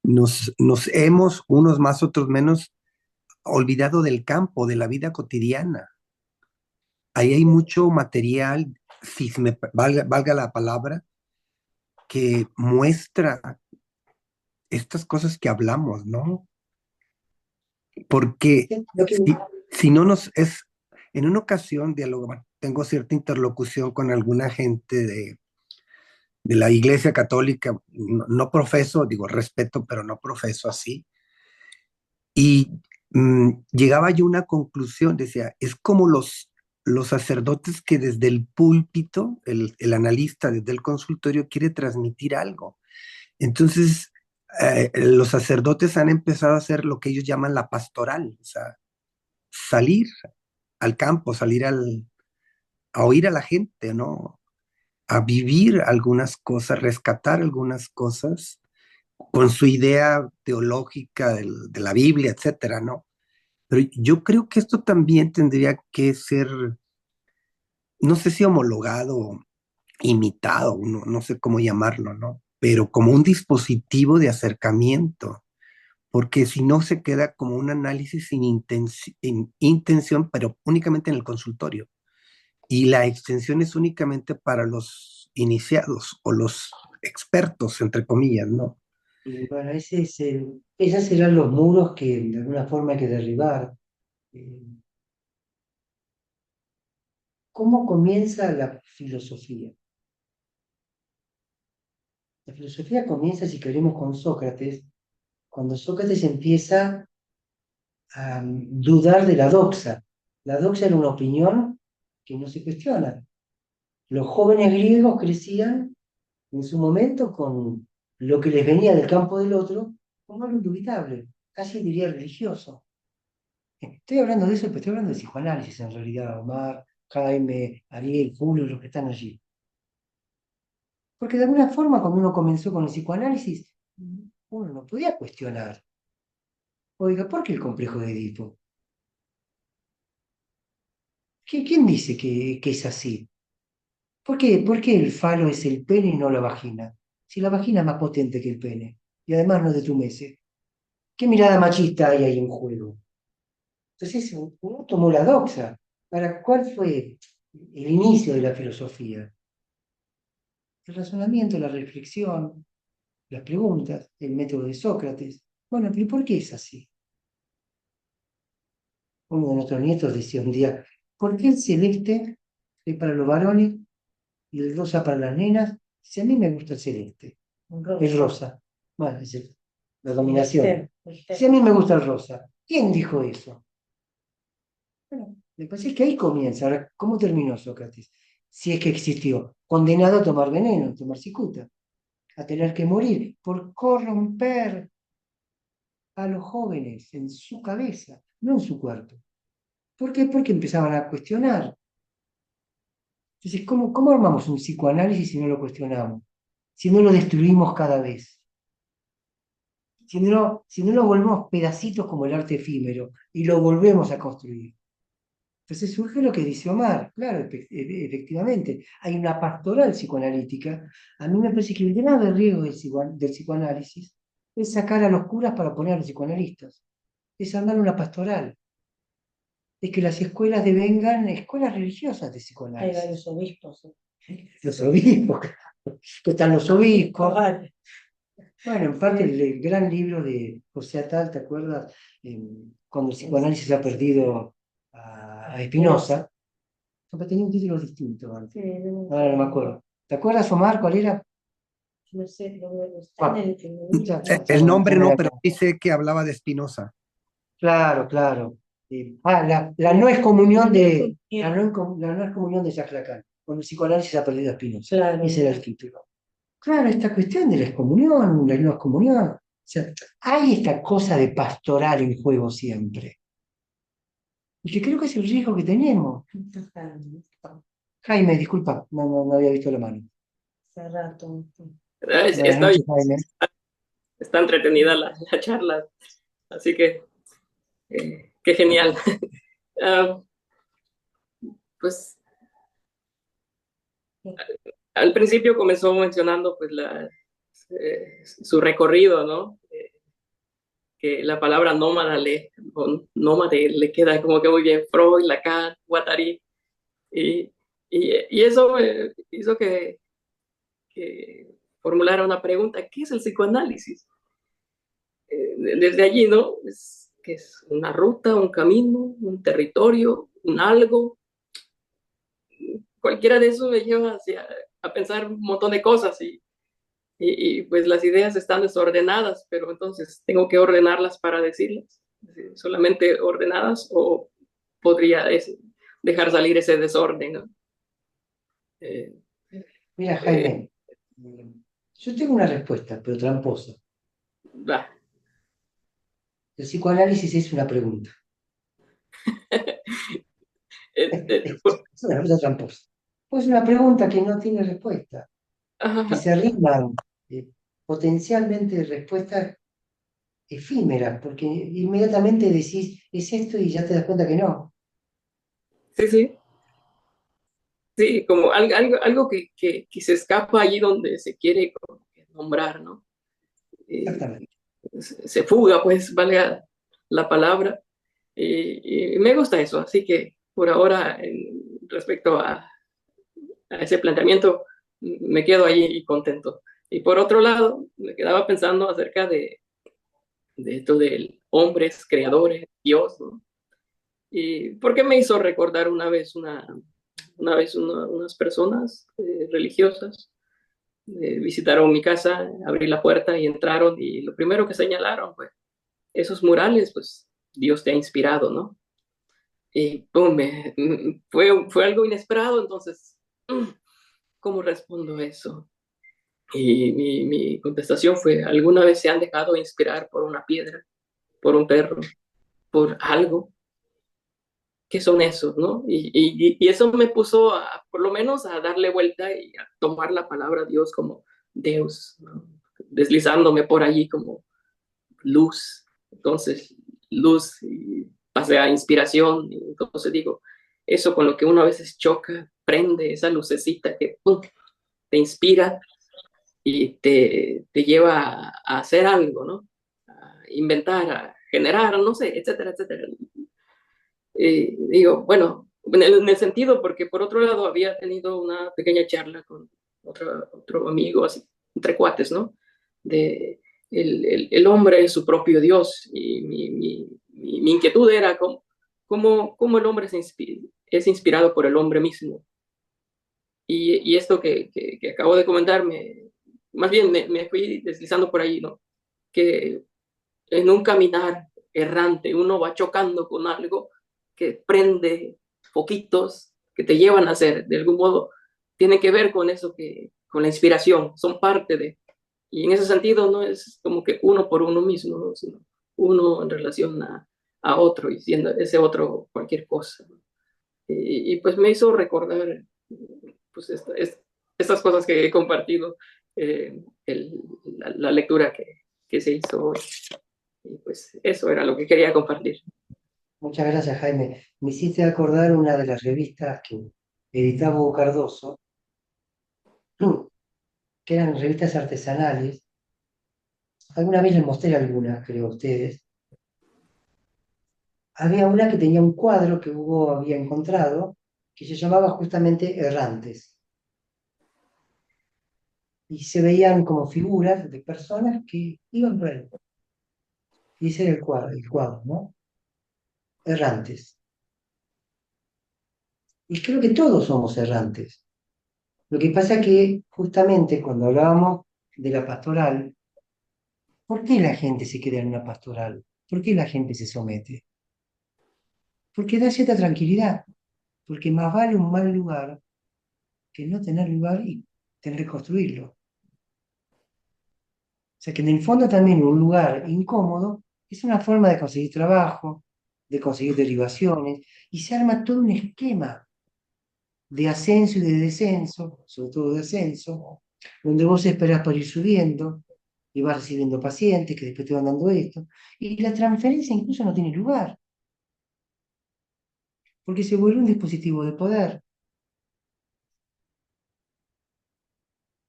Nos hemos, unos más, otros menos, olvidado del campo, de la vida cotidiana. Ahí hay mucho material, si se me valga la palabra, que muestra estas cosas que hablamos, ¿no? Porque Lo que, si no nos es, en una ocasión dialogo, tengo cierta interlocución con alguna gente de la Iglesia Católica, no, no profeso, digo respeto, pero no profeso así, y llegaba yo a una conclusión, decía, es como los sacerdotes que desde el púlpito, el analista desde el consultorio quiere transmitir algo. Entonces, los sacerdotes han empezado a hacer lo que ellos llaman la pastoral, o sea, salir al campo, a oír a la gente, ¿no? A vivir algunas cosas, rescatar algunas cosas con su idea teológica de la Biblia, etcétera, ¿no? Pero yo creo que esto también tendría que ser, no sé si homologado, imitado, no, no sé cómo llamarlo, ¿no? Pero como un dispositivo de acercamiento, porque si no se queda como un análisis sin intención, pero únicamente en el consultorio. Y la extensión es únicamente para los iniciados o los expertos, entre comillas, ¿no? y bueno, esos serán los muros que de alguna forma hay que derribar. Eh, ¿Cómo comienza la filosofía? La filosofía comienza, si queremos, con Sócrates, cuando Sócrates empieza a dudar de la doxa. La doxa era una opinión que no se cuestiona. Los jóvenes griegos crecían en su momento con lo que les venía del campo del otro como algo indubitable, casi diría religioso. Estoy hablando de eso, pero estoy hablando de psicoanálisis en realidad, Omar, Jaime, Ariel, Julio, los que están allí. Porque de alguna forma, cuando uno comenzó con el psicoanálisis, uno no podía cuestionar. Oiga, ¿por qué el complejo de Edipo? ¿Quién dice que es así? ¿Por qué el falo es el pene y no la vagina? Si la vagina es más potente que el pene, y además no detumece. ¿Qué mirada machista hay ahí en juego? Entonces uno tomó la doxa. ¿Para cuál fue el inicio de la filosofía? El razonamiento, la reflexión, las preguntas, el método de Sócrates. Bueno, pero ¿por qué es así? Uno de nuestros nietos decía un día, ¿por qué el celeste es para los varones y el rosa para las nenas? Si a mí me gusta el celeste, el rosa. Bueno, la dominación. Si a mí me gusta el rosa, ¿quién dijo eso? Bueno, me parece que ahí comienza. Ahora, ¿cómo terminó Sócrates? Si es que existió, condenado a tomar veneno, a tomar cicuta, a tener que morir por corromper a los jóvenes en su cabeza, no en su cuerpo. ¿Por qué? Porque empezaban a cuestionar. Entonces, ¿cómo armamos un psicoanálisis si no lo cuestionamos? Si no lo destruimos cada vez. Si no lo volvemos pedacitos como el arte efímero y lo volvemos a construir. Entonces surge lo que dice Omar, claro, efectivamente, hay una pastoral psicoanalítica. A mí me parece que el grave riesgo del psicoanálisis es sacar a los curas para poner a los psicoanalistas, es andar una pastoral, es que las escuelas devengan escuelas religiosas de Hay psicoanálisis. varios obispos. Los obispos, que están los obispos. Vale. Bueno, en parte el gran libro de José Atal, ¿te acuerdas? Cuando el psicoanálisis ha perdido a Spinoza, tenía un título distinto antes. Sí, Ahora no me acuerdo. ¿Te acuerdas, Omar, cuál era? no sé, está en el Ya, El bueno, nombre ya me no, la pero acuerdo. dice que hablaba de Spinoza. Claro, claro. La no excomunión la no excomunión de Jacques Lacan, cuando el psicoanálisis ha perdido a Spinoza. Claro. Ese era el título. Claro, esta cuestión de la excomunión, la no excomunión. O sea, hay esta cosa de pastoral en juego siempre. Y que creo que es el riesgo que tenemos. Jaime, disculpa, no había visto la mano. Hace rato. Buenas Está bien, noches, Jaime. está entretenida la charla, así que qué genial. Ah, pues al principio comenzó mencionando pues su recorrido, ¿no? Que la palabra nómade le queda como que muy bien, Freud, Lacan, Guattari, y, y eso hizo que formulara una pregunta: ¿qué es el psicoanálisis? Desde allí, ¿no? Que es una ruta, un camino, un territorio, un algo. Cualquiera de eso me lleva a pensar un montón de cosas y pues las ideas están desordenadas, pero entonces tengo que ordenarlas para decirlas. ¿Solamente ordenadas o podría dejar salir ese desorden, ¿no? Mira, Jaime, yo tengo una respuesta, pero tramposa. Va. El psicoanálisis es una pregunta. Es una respuesta tramposa. Pues una pregunta que no tiene respuesta, que se arriman potencialmente respuestas efímeras, porque inmediatamente decís, es esto y ya te das cuenta que no. Sí, sí. Sí, como algo que se escapa allí donde se quiere como que nombrar, ¿no? Exactamente. Se fuga, pues, valga la palabra. Y me gusta eso, así que por ahora, respecto a ese planteamiento, me quedo allí y contento. Y por otro lado, me quedaba pensando acerca de esto del hombres, creadores, Dios, ¿no? Y por qué me hizo recordar unas personas religiosas visitaron mi casa, abrí la puerta y entraron y lo primero que señalaron fue: esos murales, pues Dios te ha inspirado, ¿no? Y pum, fue algo inesperado, entonces, ¿cómo respondo a eso? Y mi contestación fue: ¿alguna vez se han dejado inspirar por una piedra, por un perro, por algo? ¿Qué son esos, no? Y eso me puso por lo menos a darle vuelta y a tomar la palabra Dios como Deus, ¿no? Deslizándome por allí como luz. Entonces, luz y pasé a inspiración. Y entonces digo, eso con lo que uno a veces choca, prende esa lucecita que ¡pum!, te inspira y te lleva a hacer algo, ¿no? A inventar, a generar, no sé, etcétera, etcétera. Digo, bueno, en el sentido, porque por otro lado había tenido una pequeña charla con otro amigo, así, entre cuates, ¿no? De el hombre es su propio Dios, y mi inquietud era cómo el hombre es inspirado por el hombre mismo. Y esto que acabo de comentar, más bien me fui deslizando por ahí, ¿no? Que en un caminar errante uno va chocando con algo que prende foquitos que te llevan a hacer, de algún modo, tiene que ver con eso, con la inspiración, son parte de. Y en ese sentido no es como que uno por uno mismo, ¿no? Sino uno en relación a otro y siendo ese otro cualquier cosa, ¿no? Y pues me hizo recordar pues estas cosas que he compartido, la lectura que se hizo hoy. Y pues eso era lo que quería compartir. Muchas gracias, Jaime. Me hiciste acordar una de las revistas que editaba Hugo Cardoso, que eran revistas artesanales. Alguna vez les mostré algunas, creo, a ustedes. Había una que tenía un cuadro que Hugo había encontrado, que se llamaba justamente Errantes. Y se veían como figuras de personas que iban por ahí. Y ese era el cuadro, ¿no? Errantes. Y creo que todos somos errantes. Lo que pasa es que justamente cuando hablábamos de la pastoral, ¿por qué la gente se queda en una pastoral? ¿Por qué la gente se somete? Porque da cierta tranquilidad, porque más vale un mal lugar que no tener lugar y tener que construirlo. O sea que en el fondo también un lugar incómodo es una forma de conseguir trabajo, de conseguir derivaciones, y se arma todo un esquema de ascenso y de descenso, sobre todo de ascenso, donde vos esperás por ir subiendo y vas recibiendo pacientes que después te van dando esto, y la transferencia incluso no tiene lugar, porque se vuelve un dispositivo de poder.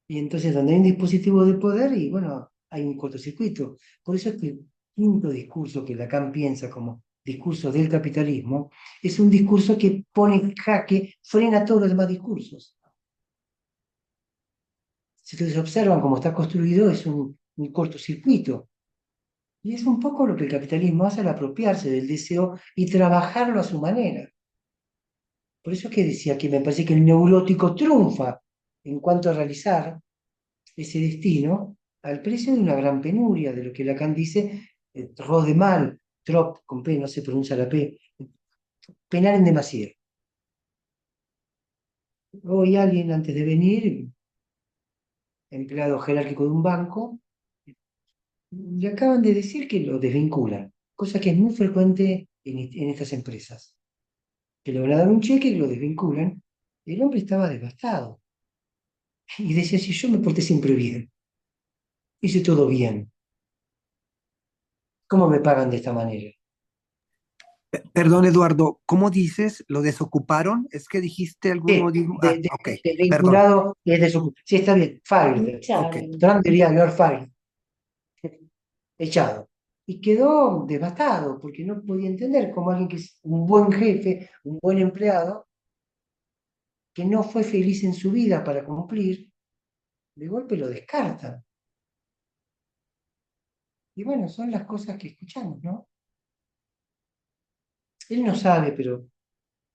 Y entonces donde hay un dispositivo de poder, y bueno, hay un cortocircuito. Por eso es que el quinto discurso que Lacan piensa como discurso del capitalismo, es un discurso que pone en jaque, frena todos los demás discursos. Si ustedes observan cómo está construido, es un cortocircuito. Y es un poco lo que el capitalismo hace al apropiarse del deseo y trabajarlo a su manera. Por eso es que decía que me parece que el neurótico triunfa en cuanto a realizar ese destino al precio de una gran penuria, de lo que Lacan dice, trop de mal, trop, con P, no se pronuncia la P, penar en demasía. Hoy alguien antes de venir, empleado jerárquico de un banco, le acaban de decir que lo desvinculan, cosa que es muy frecuente en estas empresas, que le van a dar un cheque y lo desvinculan. El hombre estaba devastado y decía, si yo me porté siempre bien, hice todo bien, ¿cómo me pagan de esta manera? Perdón, Eduardo, ¿cómo dices? ¿Lo desocuparon? Es que dijiste algún Sí, modismo. Ah, ok, perdón. desvinculado y es desocup. Sí, está bien, fired. Ok. Trump diría, you're fired, echado. Y quedó devastado porque no podía entender cómo alguien que es un buen jefe, un buen empleado, que no fue feliz en su vida para cumplir, de golpe lo descartan. Y bueno, son las cosas que escuchamos, ¿no? Él no sabe, pero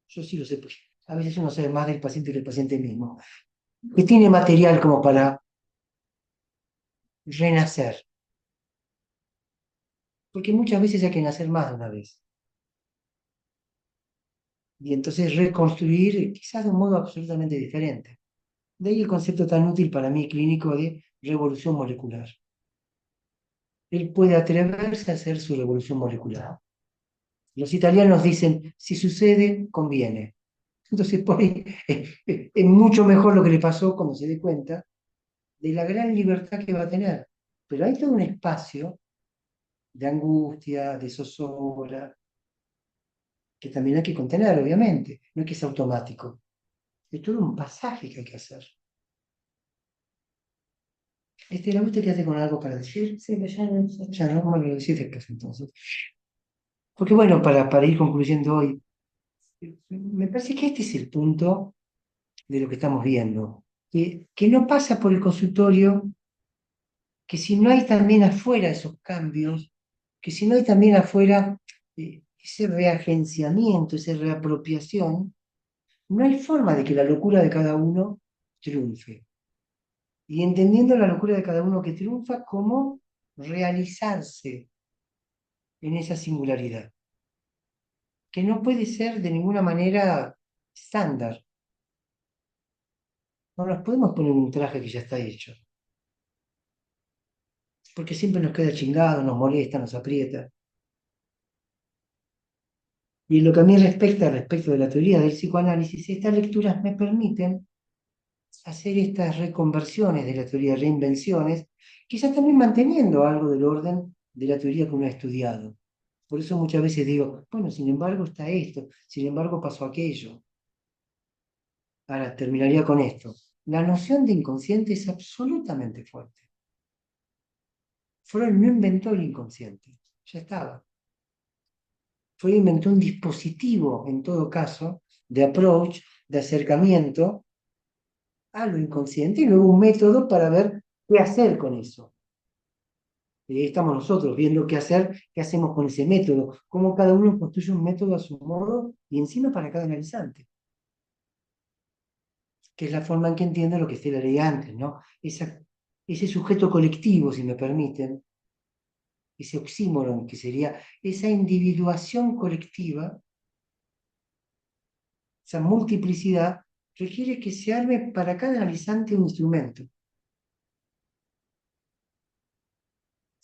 yo sí lo sé, porque a veces uno sabe más del paciente que el paciente mismo, que tiene material como para renacer, porque muchas veces hay que nacer más de una vez. Y entonces reconstruir quizás de un modo absolutamente diferente. De ahí el concepto tan útil para mí clínico de revolución molecular. Él puede atreverse a hacer su revolución molecular. Los italianos dicen, si sucede, conviene. Entonces, por ahí es mucho mejor lo que le pasó cuando se dé cuenta de la gran libertad que va a tener. Pero hay todo un espacio de angustia, de zozobra, que también hay que contener, obviamente. No es que sea automático. Es todo un pasaje que hay que hacer. ¿La usted quedaste con algo para decir? Sí, pero ya no sé. Ya no, bueno, lo decís después entonces. Porque bueno, para ir concluyendo hoy, me parece que este es el punto de lo que estamos viendo. Que no pasa por el consultorio, que si no hay también afuera esos cambios, que si no hay también afuera ese reagenciamiento, esa reapropiación, no hay forma de que la locura de cada uno triunfe. Y entendiendo la locura de cada uno que triunfa como realizarse en esa singularidad, que no puede ser de ninguna manera estándar. No nos podemos poner un traje que ya está hecho, porque siempre nos queda chingado, nos molesta, nos aprieta. Y en lo que a mí respecta, respecto de la teoría del psicoanálisis, estas lecturas me permiten hacer estas reconversiones de la teoría de reinvenciones, quizás también manteniendo algo del orden de la teoría que uno ha estudiado. Por eso muchas veces digo, bueno, sin embargo está esto, sin embargo pasó aquello. Ahora, terminaría con esto. La noción de inconsciente es absolutamente fuerte. Freud no inventó el inconsciente, ya estaba. Freud inventó un dispositivo, en todo caso, de approach, de acercamiento a lo inconsciente y luego un método para ver qué hacer con eso. Y ahí estamos nosotros viendo qué hacer, qué hacemos con ese método, cómo cada uno construye un método a su modo y encima para cada analizante, que es la forma en que entiende lo que Stella leía antes, ¿no? Ese sujeto colectivo, si me permiten, ese oxímoron que sería esa individuación colectiva, esa multiplicidad, requiere que se arme para cada analizante un instrumento.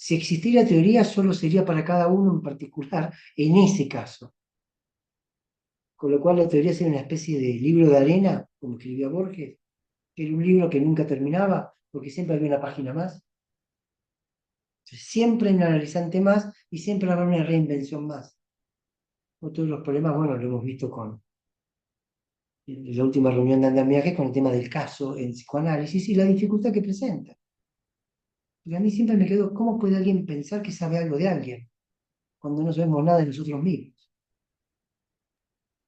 Si existiera teoría, solo sería para cada uno en particular, en ese caso. Con lo cual la teoría sería una especie de libro de arena, como escribía Borges, que era un libro que nunca terminaba, porque siempre había una página más. Entonces, siempre hay un analizante más y siempre habrá una reinvención más. Otro de los problemas, bueno, lo hemos visto con la última reunión de andamiaje con el tema del caso en psicoanálisis y la dificultad que presenta. Y a mí siempre me quedo, ¿cómo puede alguien pensar que sabe algo de alguien cuando no sabemos nada de nosotros mismos?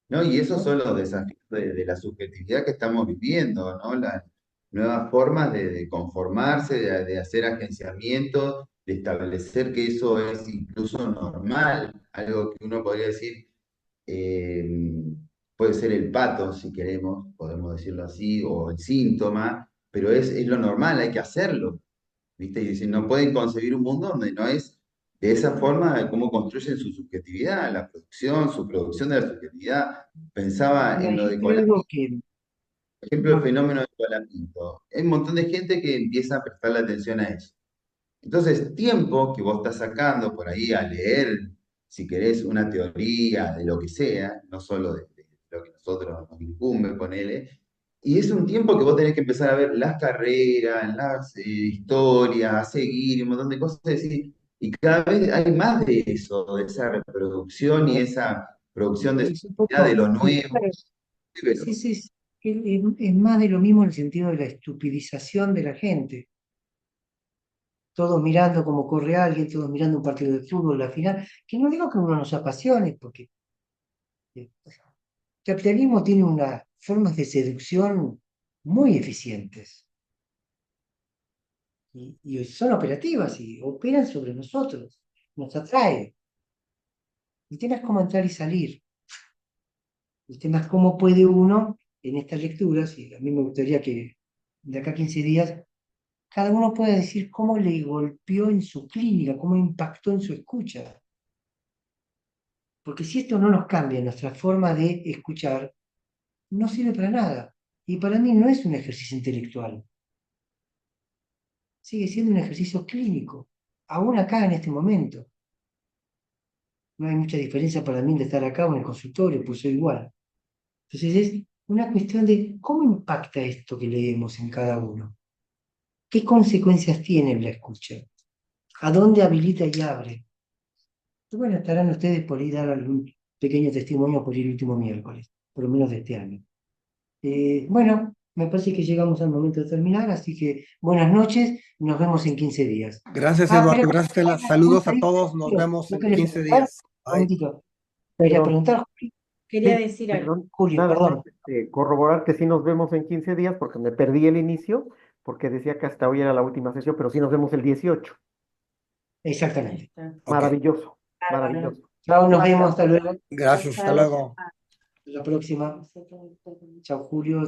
¿No? Y esos son los desafíos de la subjetividad que estamos viviendo, ¿no? Las nuevas formas de conformarse, de hacer agenciamiento, de establecer que eso es incluso normal, algo que uno podría decir, eh, puede ser el pato, si queremos, podemos decirlo así, o el síntoma, pero es lo normal, hay que hacerlo, ¿viste? Y decir, no pueden concebir un mundo donde no es de esa forma de cómo construyen su subjetividad, la producción, su producción de la subjetividad. Pensaba Mira, en lo de dijiste algo Colapinto, que, por ejemplo, el bueno, fenómeno de Colapinto. Hay un montón de gente que empieza a prestarle atención a eso. Entonces, tiempo que vos estás sacando por ahí a leer, si querés, una teoría de lo que sea, no solo de lo que nosotros nos incumbe, ponele, y es un tiempo que vos tenés que empezar a ver las carreras, las historias, a seguir, un montón de cosas, y cada vez hay más de eso, de esa reproducción y esa producción de es un subjetividad de poco, lo sí, nuevo. sí, sí, sí, es más de lo mismo en el sentido de la estupidización de la gente. Todos mirando cómo corre alguien, todos mirando un partido de fútbol, la final, que no digo que uno nos apasione, porque el capitalismo tiene unas formas de seducción muy eficientes y son operativas y operan sobre nosotros, nos atrae. El tema es cómo entrar y salir. El tema es cómo puede uno, en estas lecturas, y a mí me gustaría que de acá a 15 días, cada uno pueda decir cómo le golpeó en su clínica, cómo impactó en su escucha. Porque si esto no nos cambia nuestra forma de escuchar, no sirve para nada. Y para mí no es un ejercicio intelectual, sigue siendo un ejercicio clínico, aún acá en este momento. No hay mucha diferencia para mí de estar acá o en el consultorio, pues soy igual. Entonces es una cuestión de cómo impacta esto que leemos en cada uno. ¿Qué consecuencias tiene en la escucha? ¿A dónde habilita y abre? Y bueno, estarán ustedes por ahí dar algún pequeño testimonio por el último miércoles, por lo menos de este año. Bueno, me parece que llegamos al momento de terminar, así que buenas noches, nos vemos en 15 días. Gracias, Ah, Eduardo. pero, Gracias, Estela. Saludos a todos. Nos vemos ¿no en querés 15 preguntar? días. Un Bye. momentito. Quería Perdón, preguntar, Quería sí, decir algo. perdón, Julio, nada más perdón. corroborar que sí nos vemos en 15 días porque me perdí el inicio, porque decía que hasta hoy era la última sesión, pero sí nos vemos el 18. Ahí Exactamente. está. Ok. Maravilloso, Bárbaro. maravilloso. Chao, nos Gracias. vemos, hasta luego. Gracias. Hasta Chao. luego. Hasta la próxima. Chao, Julio.